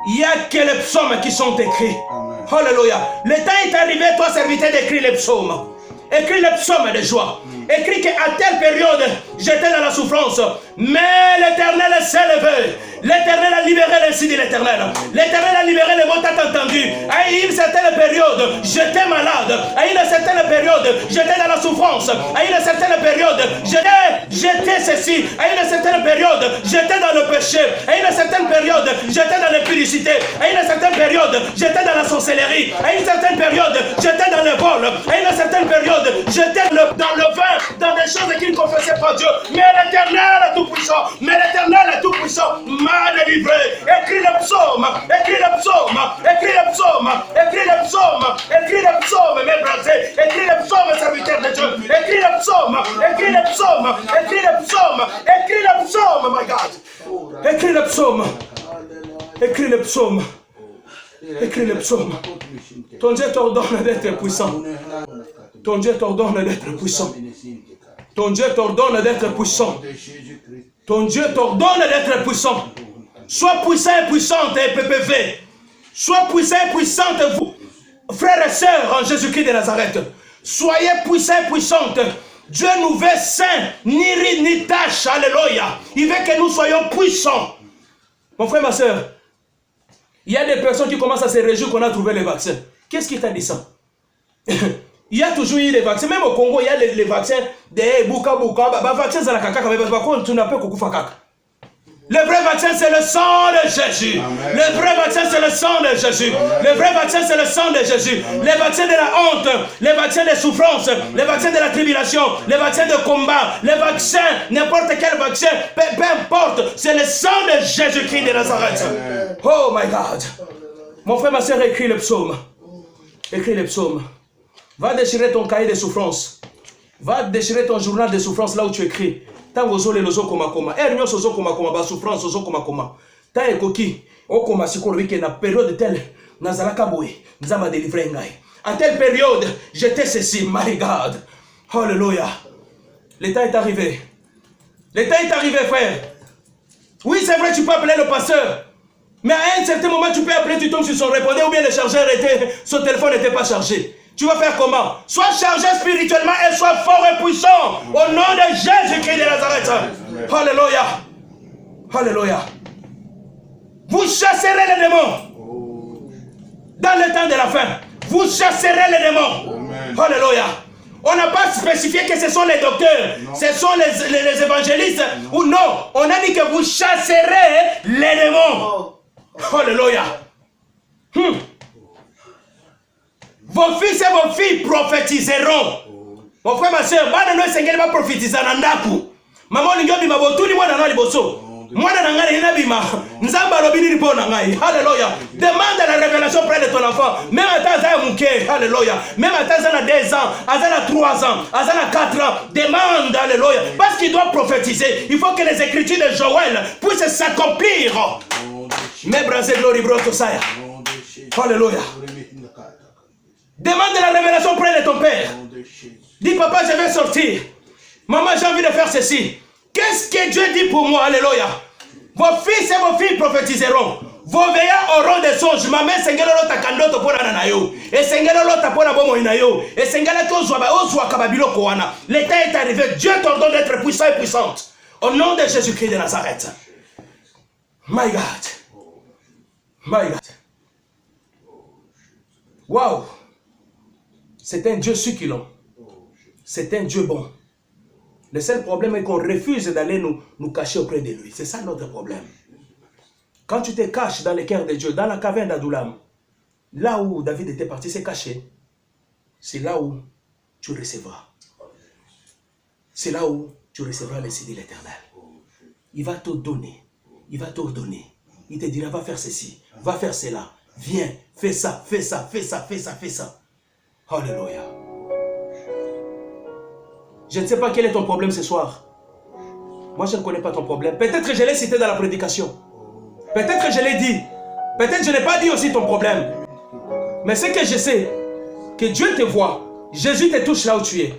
il n'y a que les psaumes qui sont écrits. Amen. Alléluia. Le temps est arrivé, toi serviteur, d'écrire les psaumes. Écris les psaumes de joie. Écris qu'à telle période, j'étais dans la souffrance. Mais l'Éternel s'est levé. L'Éternel a libéré ainsi dit l'Éternel. L'Éternel a libéré les mots t'as entendu. À une certaine période, j'étais malade. À une certaine période, j'étais dans la souffrance. À une certaine période, j'étais ceci. À une certaine période, j'étais dans le péché. À une certaine période, j'étais dans l'impudicité. À une certaine période, j'étais dans la sorcellerie. À une certaine période, j'étais dans le vol. À une certaine période, j'étais dans le vin, dans des choses qui ne confessaient pas Dieu. Mais l'Éternel est tout puissant. Mais l'Éternel est tout puissant. M'a délivré. Écris le psaume. Écris le psaume. Écris le psaume. Écris le psaume. Écris le psaume, mes brassés. Écris le psaume, serviteur de Dieu. Écris le psaume. Écris le psaume. Écris le psaume. Écris le psaume, my God. Écris le psaume. Écris le psaume. Écris le psaume. Ton Dieu t'ordonne d'être puissant. Ton Dieu t'ordonne d'être puissant. Ton Dieu t'ordonne d'être puissant. Ton Dieu t'ordonne d'être puissant. Sois puissant et puissante, PPV. Sois puissant et puissante, vous, frères et sœurs en Jésus-Christ de Nazareth. Soyez puissants et puissantes. Dieu nous veut saints, ni rides, ni taches. Alléluia. Il veut que nous soyons puissants. Mon frère, ma soeur, il y a des personnes qui commencent à se réjouir qu'on a trouvé les vaccins. Qu'est-ce qui t'a dit ça? Il y a toujours eu les vaccins. Même au Congo, il y a les vaccins des Buka. Vaccins à la caca, mais par contre, tu n'as pas beaucoup caca. Le vrai vaccin, c'est le sang de Jésus. Amen. Le vrai vaccin, c'est le sang de Jésus. Amen. Le vrai vaccin, c'est le sang de Jésus. Amen. Les vaccins de la honte, les vaccins de souffrance, amen, les vaccins de la tribulation, les vaccins de combat, les vaccins, n'importe quel vaccin, peu importe, c'est le sang de Jésus-Christ de Nazareth. Amen. Oh my God. Mon frère, ma soeur, écris le psaume. Écris le psaume. Va déchirer ton cahier de souffrance. Va déchirer ton journal de souffrance là où tu écris. Tango zole lozo koma koma. Ernyo sozo koma koma ba souffrance sozo koma koma. Ta ekoki o koma sikolo wiki na période telle nazalaka boy nzama délivrer ngai. À telle période, j'étais ceci, my God. Hallelujah. Le temps est arrivé. Le temps est arrivé, frère. Oui, c'est vrai, tu peux appeler le pasteur. Mais à un certain moment, tu peux appeler, tu tombes sur son répondeur ou bien le chargeur son téléphone n'était pas chargé. Tu vas faire comment? Sois chargé spirituellement et sois fort et puissant. Au nom de Jésus-Christ de Nazareth. Alléluia. Alléluia. Vous chasserez les démons. Dans le temps de la fin. Vous chasserez les démons. Alléluia. On n'a pas spécifié que ce sont les docteurs. Non. Ce sont les évangélistes. Non. Ou non. On a dit que vous chasserez les démons. Alléluia. Vos fils et vos filles prophétiseront. Mon frère, ma soeur, bana no sengeli ba prophétiser na ndaku. Mama lingo bima botuni mwana na liboso. Mwana na ngani na bima. Nzamba lobini lipo na ngai. Alléluia. Demande la révélation près de ton enfant. Même à ta mouké. Alléluia. Même à ta 2 ans, à 3 ans, à 4 ans. Demande, alléluia. Parce qu'il doit prophétiser. Il faut que les écritures de Joël puissent s'accomplir. Mais brasé glory broto saya. Alléluia. Demande la révélation près de ton père. Dis papa, je vais sortir. Maman, j'ai envie de faire ceci. Qu'est-ce que Dieu dit pour moi? Alléluia. Vos fils et vos filles prophétiseront. Vos veillards auront des songes. Maman, Sengelo lota kandoto pour Nanayo. Et Sengelo lota pour Nabomo Inayo. Et Sengela Tozwa Kababilo Koana. L'état est arrivé. Dieu t'ordonne d'être puissant et puissante. Au nom de Jésus-Christ de Nazareth. My God. My God. Waouh. C'est un Dieu succulent. C'est un Dieu bon. Le seul problème est qu'on refuse d'aller nous cacher auprès de lui. C'est ça notre problème. Quand tu te caches dans le cœur de Dieu, dans la caverne d'Adoulam, là où David était parti se cacher, c'est là où tu recevras. C'est là où tu recevras le signe de l'Éternel. Il va te donner. Il va t'ordonner. Il te dira, va faire ceci, va faire cela. Viens, fais ça, fais ça, fais ça, fais ça, fais ça. Alléluia. Je ne sais pas quel est ton problème ce soir. Moi, je ne connais pas ton problème. Peut-être que je l'ai cité dans la prédication. Peut-être que je l'ai dit. Peut-être que je n'ai pas dit aussi ton problème. Mais ce que je sais, que Dieu te voit. Jésus te touche là où tu es.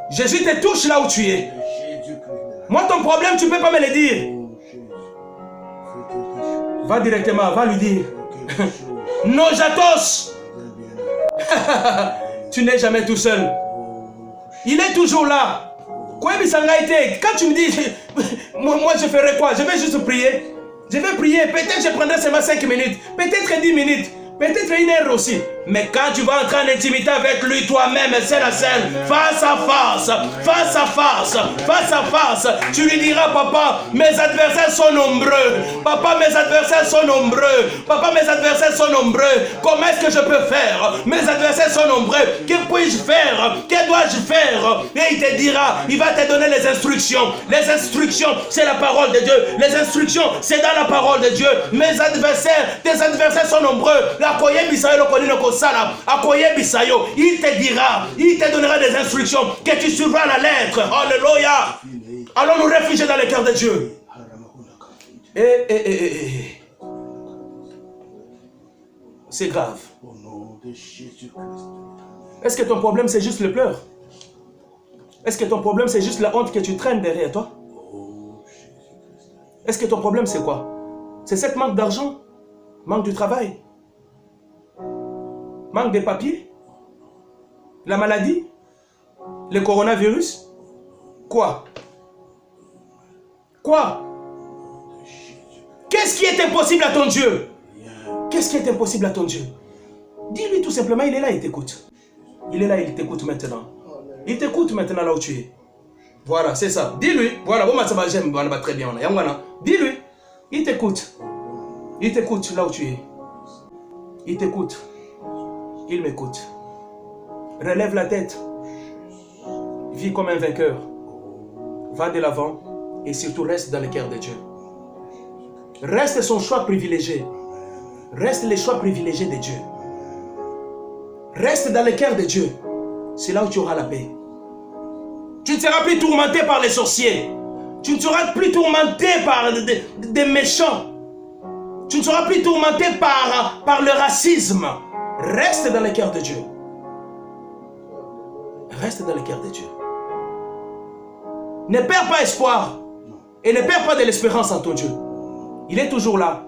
Jésus te touche là où tu es. Moi, ton problème, tu ne peux pas me le dire. Va directement, va lui dire. Nojatos. Tu n'es jamais tout seul. Il est toujours là. Quand tu me dis, moi je ferai quoi? Je vais juste prier. Je vais prier. Peut-être je prendrai seulement 5 minutes. Peut-être 10 minutes. Peut-être 1 heure aussi. Mais quand tu vas entrer en intimité avec lui toi-même, scène à scène, face à face, face à face, face à face, tu lui diras, papa, mes adversaires sont nombreux. Papa, mes adversaires sont nombreux. Papa, mes adversaires sont nombreux. Comment est-ce que je peux faire? Mes adversaires sont nombreux. Que puis-je faire? Que dois-je faire? Et il te dira, il va te donner les instructions. Les instructions, c'est la parole de Dieu. Les instructions, c'est dans la parole de Dieu. Mes adversaires, tes adversaires sont nombreux. Il te dira, il te donnera des instructions que tu suivras la lettre. Alléluia. Allons nous réfugier dans le cœur de Dieu. C'est grave. Est-ce que ton problème c'est juste le pleur? Est-ce que ton problème c'est juste la honte que tu traînes derrière toi? Est-ce que ton problème c'est quoi? C'est cette manque d'argent? Manque du travail? Manque de papiers? La maladie? Le coronavirus? Quoi? Quoi? Qu'est-ce qui est impossible à ton Dieu? Qu'est-ce qui est impossible à ton Dieu? Dis-lui tout simplement, il est là, il t'écoute. Il est là, il t'écoute maintenant. Il t'écoute maintenant là où tu es. Voilà, c'est ça. Dis-lui. Voilà, j'aime très bien. Dis-lui. Il t'écoute. Il t'écoute là où tu es. Il t'écoute. Il m'écoute. Relève la tête. Vis comme un vainqueur. Va de l'avant et surtout reste dans le cœur de Dieu. Reste son choix privilégié. Reste les choix privilégiés de Dieu. Reste dans le cœur de Dieu. C'est là où tu auras la paix. Tu ne seras plus tourmenté par les sorciers. Tu ne seras plus tourmenté par des méchants. Tu ne seras plus tourmenté par le racisme. Reste dans le cœur de Dieu. Reste dans le cœur de Dieu. Ne perds pas espoir. Et ne perds pas de l'espérance en ton Dieu. Il est toujours là.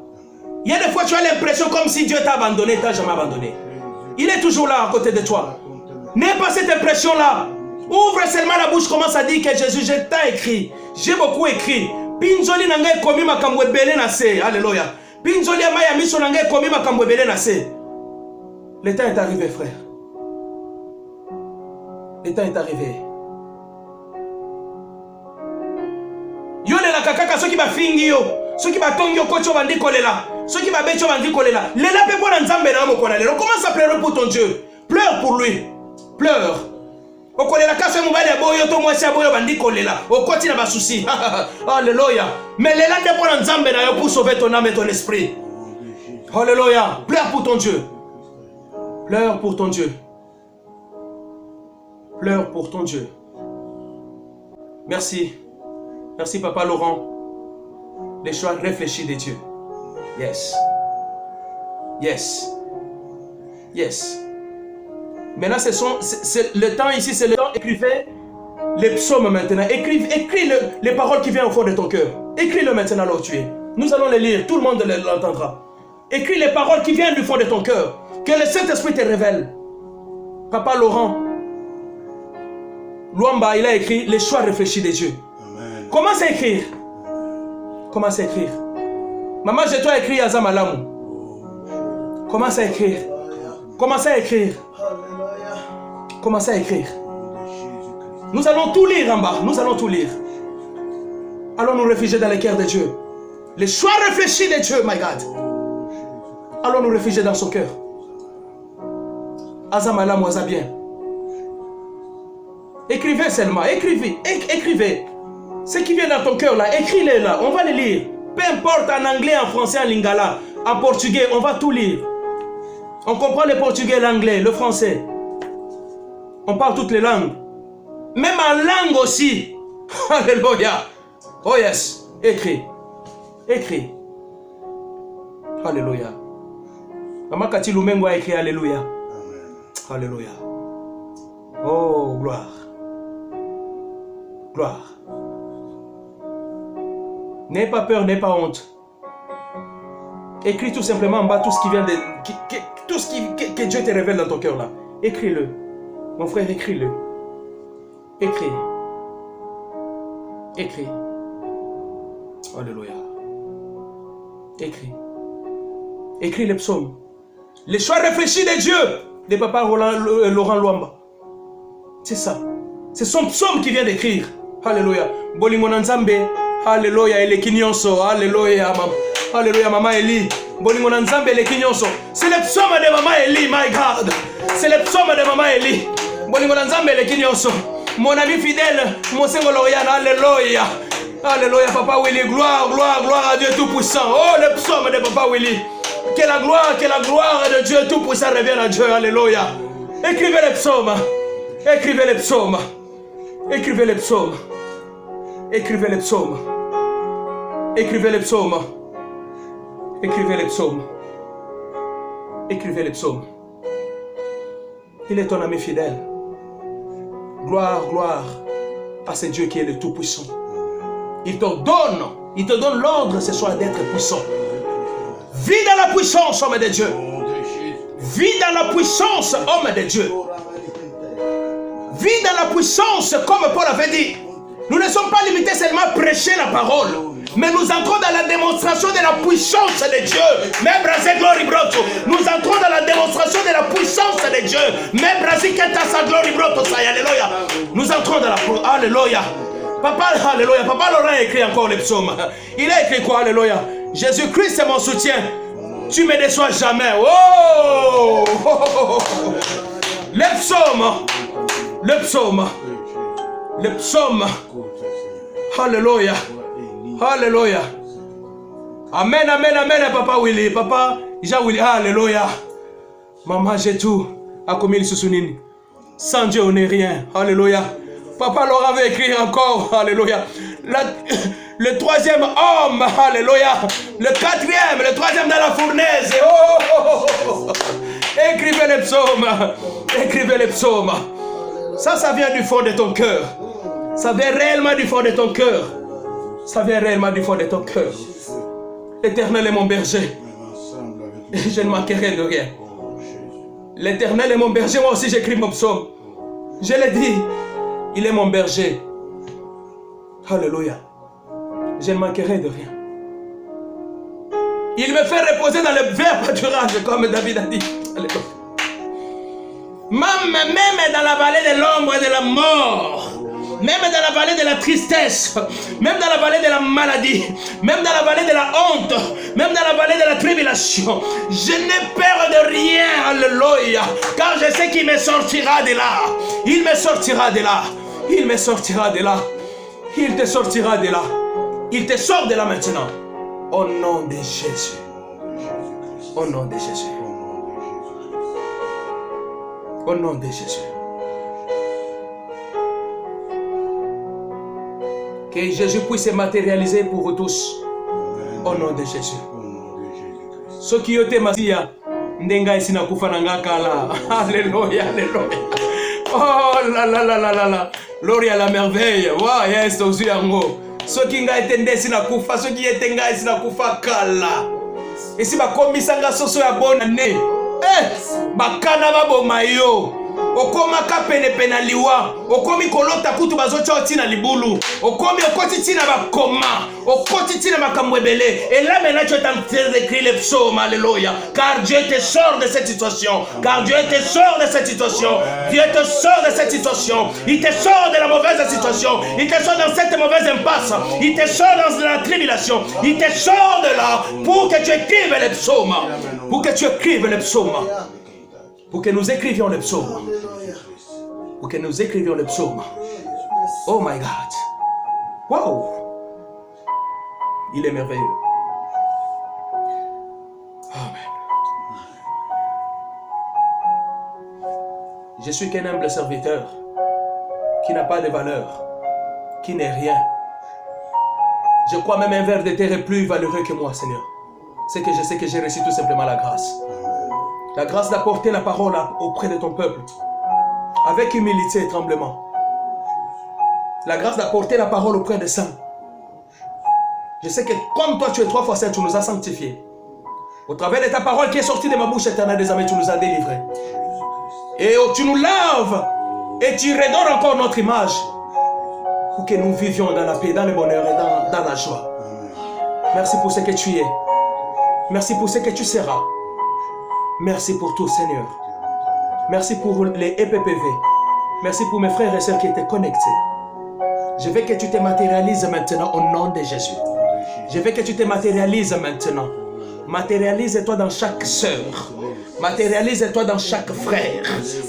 Il y a des fois tu as l'impression comme si Dieu t'a abandonné. Il ne t'a jamais abandonné. Il est toujours là à côté de toi. N'aie pas cette impression-là. Ouvre seulement la bouche, commence à dire que Jésus, je t'ai écrit. J'ai beaucoup écrit. Pinzoli nangai komi makambo ebele na se. Alléluia. Pinzoli amaya miso nangai komi makambo ebele na se. Le temps est arrivé, frère. Le temps est arrivé. Yo le la kakaka ceux qui va fingi yo, ceux qui va tongi yo kocho bandi kolela, ceux qui va becho bandi kolela. Le la pe bona nzambe na mo kolela. Commence à pleurer pour ton Dieu. Pleure pour lui. Pleure. Okolela kaso mobali ya boyo to mwasi ya boyo bandi kolela. Okoti na basusi. Alléluia. Mais le la pe bona nzambe na yo pour sauver ton âme et ton esprit. Alléluia. Pleure pour ton Dieu. Pleure pour ton Dieu. Pleure pour ton Dieu. Merci. Merci Papa Laurent. Les choix réfléchis de Dieu. Yes. Yes. Yes. Maintenant, c'est le temps ici, c'est le temps. Écrivez les psaumes maintenant. Écris les paroles qui viennent au fond de ton cœur. Écris-le maintenant là où tu es. Nous allons les lire, tout le monde l'entendra. Écris les paroles qui viennent du fond de ton cœur. Que le Saint-Esprit te révèle. Papa Laurent Luamba, il a écrit les choix réfléchis de Dieu. Amen. Commence à écrire. Commence à écrire. Maman, je dois écrire Azam Alamou. Commence à écrire. Commence à écrire. Commence à écrire. Nous allons tout lire en bas. Nous allons tout lire. Allons nous réfugier dans le cœur de Dieu. Les choix réfléchis de Dieu, my God. Allons nous réfugier dans son cœur. Azam Alamou, Azabien. Écrivez seulement, écrivez. Ce qui vient dans ton cœur là, écris-les là, on va les lire. Peu importe en anglais, en français, en lingala, en portugais, on va tout lire. On comprend le portugais, l'anglais, le français. On parle toutes les langues. Même en langue aussi. Alléluia. Oh yes, écris. Écris. Alléluia. Maman Kati Lumengo a écrit Alléluia. Alléluia. Oh, gloire. Gloire. N'aie pas peur, n'aie pas honte. Écris tout simplement en bas tout ce qui vient de... tout ce que Dieu te révèle dans ton cœur là. Écris-le. Mon frère, écris-le. Écris. Écris. Alléluia. Écris. Écris les psaumes. Les choix réfléchis de Dieu. De Papa Laurent Luamba. C'est ça. C'est son psaume qui vient d'écrire. Alléluia. Bolingo Nzambe. Alléluia. Et les kinyonso. Alléluia. Alléluia. Maman Eli. Bolingo Nzambe et les kinyonso. C'est le psaume de Maman Eli. My God. C'est le psaume de Maman Eli. Bolingo Nzambe et les kinyonso. Mon ami fidèle. Mon Seigneur Lorian. Alléluia. Alléluia. Papa Willy. Gloire, gloire, gloire à Dieu Tout-Puissant. Oh, le psaume de Papa Willy. Que la gloire de Dieu Tout-Puissant revienne à Dieu. Alléluia. Écrivez les psaumes. Écrivez les psaumes. Écrivez les psaumes. Écrivez les psaumes. Écrivez les psaumes. Écrivez les psaumes. Écrivez les psaumes. Il est ton ami fidèle. Gloire, gloire à ce Dieu qui est le Tout-Puissant. Il te donne l'ordre ce soir d'être puissant. Vis dans la puissance, homme de Dieu. Vis dans la puissance, homme de Dieu. Vis dans la puissance, comme Paul avait dit. Nous ne sommes pas limités seulement à prêcher la parole, mais nous entrons dans la démonstration de la puissance de Dieu. Mais Brasil glory broto. Nous entrons dans la démonstration de la puissance de Dieu. Mais Brasil kenta sa glory broto. Alléluia. Nous entrons dans la Alléluia. Papa, alléluia. Papa Laurent a écrit encore les psaumes. Il a écrit quoi? Alléluia. Jésus-Christ est mon soutien. Tu me déçois jamais. Oh! Le psaume. Le psaume. Le psaume. Alléluia. Alléluia. Amen, amen, amen, Papa Willy. Papa, Jean Willy. Alléluia. Maman, j'ai tout. A commis le sousounine. Sans Dieu, on n'est rien. Alléluia. Papa Laurent va écrire encore. Alléluia. Le troisième homme. Alléluia. Le quatrième. Le troisième dans la fournaise. Oh! Écrivez les psaumes. Écrivez les psaumes. Ça vient du fond de ton cœur. Ça vient réellement du fond de ton cœur. Ça vient réellement du fond de ton cœur. L'Éternel est mon berger. Et je ne manquerai de rien. L'Éternel est mon berger. Moi aussi j'écris mon psaume. Je l'ai dit. Il est mon berger. Alléluia. Je ne manquerai de rien. Il me fait reposer dans le vert pâturage comme David a dit. Alléluia. Même dans la vallée de l'ombre et de la mort, même dans la vallée de la tristesse, même dans la vallée de la maladie, même dans la vallée de la honte, même dans la vallée de la tribulation, je n'ai peur de rien, alléluia, car je sais qu'il me sortira de là. Il me sortira de là. Il me sortira de là. Il te sortira de là. Il te sort de là maintenant. Au nom de Jésus. Au nom de Jésus. Au nom de Jésus. Que Jésus puisse se matérialiser pour vous tous. Au nom de Jésus. Ceux qui ont été masia, ndenga isina kufananga kala. Alléluia, alléluia. Oh là là là là là là. Gloire à la merveille. Wow, yes, soki ngai ete nde esi nakufa soki ete ngai esi nakufa kala esi bakomisanga soso ya bona ne bakana baboma yo okomaka penepene na liwa okomi kolota kutu bazotya otina libulu okomi okoti tina bakoma okoti tina makambo ebele et là maintenant tu es en train d'écrire les psaumes alléluia car Dieu te sort de cette situation car Dieu te sort de cette situation Dieu te sort de cette situation il te sort de la mauvaise situation il te sort dans cette mauvaise impasse il te sort dans la tribulation il te sort de là pour que tu écrives les psaumes pour que tu écrives les psaumes pour que nous écrivions les psaumes. Pour que nous écrivions les psaumes. Oh my God. Wow. Il est merveilleux. Amen. Je suis qu'un humble serviteur qui n'a pas de valeur, qui n'est rien. Je crois même un ver de terre est plus valeureux que moi, Seigneur. C'est que je sais que j'ai reçu tout simplement la grâce. La grâce d'apporter la parole auprès de ton peuple. Avec humilité et tremblement. La grâce d'apporter la parole auprès des saints. Je sais que comme toi tu es 3 fois saint, tu nous as sanctifiés. Au travers de ta parole qui est sortie de ma bouche éternelle des amis, tu nous as délivrés. Et tu nous laves et tu redonnes encore notre image. Pour que nous vivions dans la paix, dans le bonheur et dans la joie. Merci pour ce que tu es. Merci pour ce que tu seras. Merci pour tout, Seigneur. Merci pour les EPPV. Merci pour mes frères et sœurs qui étaient connectés. Je veux que tu te matérialises maintenant au nom de Jésus. Je veux que tu te matérialises maintenant. Matérialise-toi dans chaque sœur. Matérialise-toi dans chaque frère.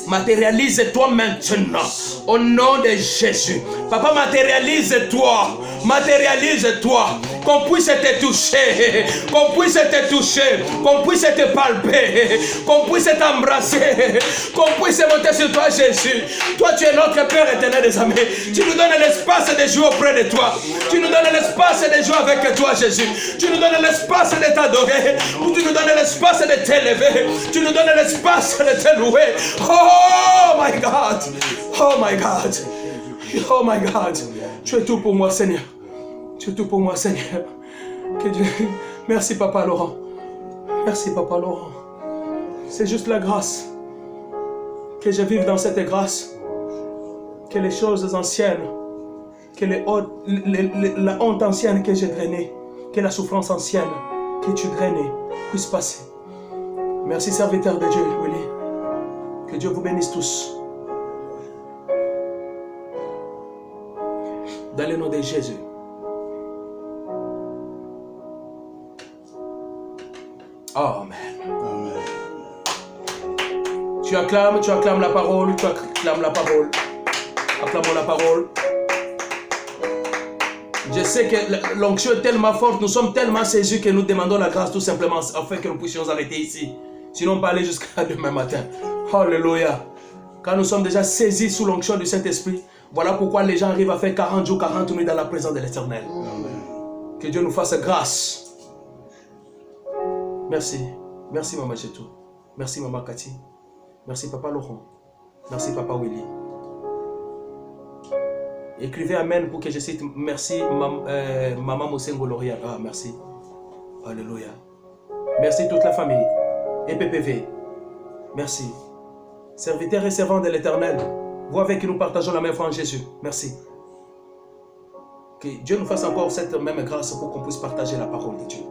Matérialise-toi maintenant. Au nom de Jésus. Papa, matérialise-toi. Matérialise-toi. Qu'on puisse te toucher. Qu'on puisse te toucher. Qu'on puisse te palper. Qu'on puisse t'embrasser. Qu'on puisse monter sur toi, Jésus. Toi, tu es notre Père éternel des amis. Tu nous donnes l'espace de jouer auprès de toi. Tu nous donnes l'espace de jouer avec toi, Jésus. Tu nous donnes l'espace de t'adorer. Tu nous donnes l'espace de t'élever. Tu nous donnes l'espace de te louer. Oh my God. Oh my God. Oh my God. Tu es tout pour moi, Seigneur. Tu es tout pour moi, Seigneur. Que Dieu... Merci, Papa Laurent. Merci, Papa Laurent. C'est juste la grâce. Que je vive dans cette grâce. Que les choses anciennes, que la honte ancienne que j'ai drainée, que la souffrance ancienne que tu drainais puisse passer. Merci, serviteur de Dieu, Willy. Que Dieu vous bénisse tous. Dans le nom de Jésus. Amen. Amen. Tu acclames la parole, tu acclames la parole. Acclamons la parole. Je sais que l'onction est tellement forte, nous sommes tellement saisis que nous demandons la grâce tout simplement afin que nous puissions arrêter ici. Sinon, on peut aller jusqu'à demain matin. Alléluia. Quand nous sommes déjà saisis sous l'onction du Saint-Esprit, voilà pourquoi les gens arrivent à faire 40 jours, 40 nuits dans la présence de l'Éternel. Que Dieu nous fasse grâce. Merci. Merci, Maman Chetou. Merci, Maman Cathy. Merci, Papa Laurent. Merci, Papa Willy. Écrivez Amen pour que je cite. Merci, Maman Mosengo Loria. Ah, merci. Alléluia. Merci toute la famille. Et PPV. Merci. Serviteurs et servants de l'Éternel, vous avec qui nous partageons la même foi en Jésus. Merci. Que Dieu nous fasse encore cette même grâce pour qu'on puisse partager la parole de Dieu.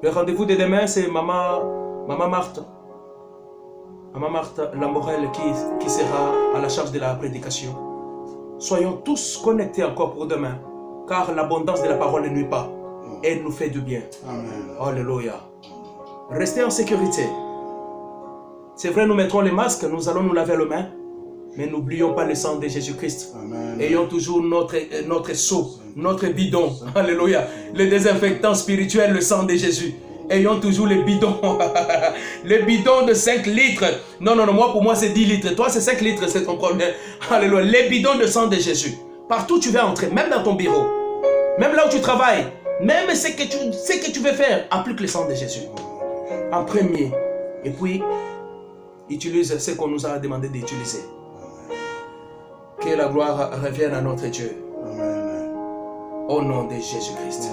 Le rendez-vous de demain, c'est Maman Marthe. Maman Marthe Lamborel qui sera à la charge de la prédication. Soyons tous connectés encore pour demain, car l'abondance de la parole ne nuit pas. Elle nous fait du bien. Amen. Alléluia. Restez en sécurité. C'est vrai, nous mettrons les masques, nous allons nous laver les mains, mais n'oublions pas le sang de Jésus-Christ. Ayons toujours notre seau, notre bidon. Alléluia. Le désinfectant spirituel, le sang de Jésus. Ayons toujours le bidon. Le bidon de 5 litres. Non, moi, pour moi, c'est 10 litres. Toi, c'est 5 litres, c'est ton problème. Alléluia. Le bidon de sang de Jésus. Partout où tu vas entrer, même dans ton bureau, même là où tu travailles, même ce que tu veux faire, applique le sang de Jésus. En premier. Et puis, utilise ce qu'on nous a demandé d'utiliser. Que la gloire revienne à notre Dieu. Amen. Au nom de Jésus-Christ.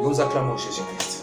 Nous acclamons Jésus-Christ.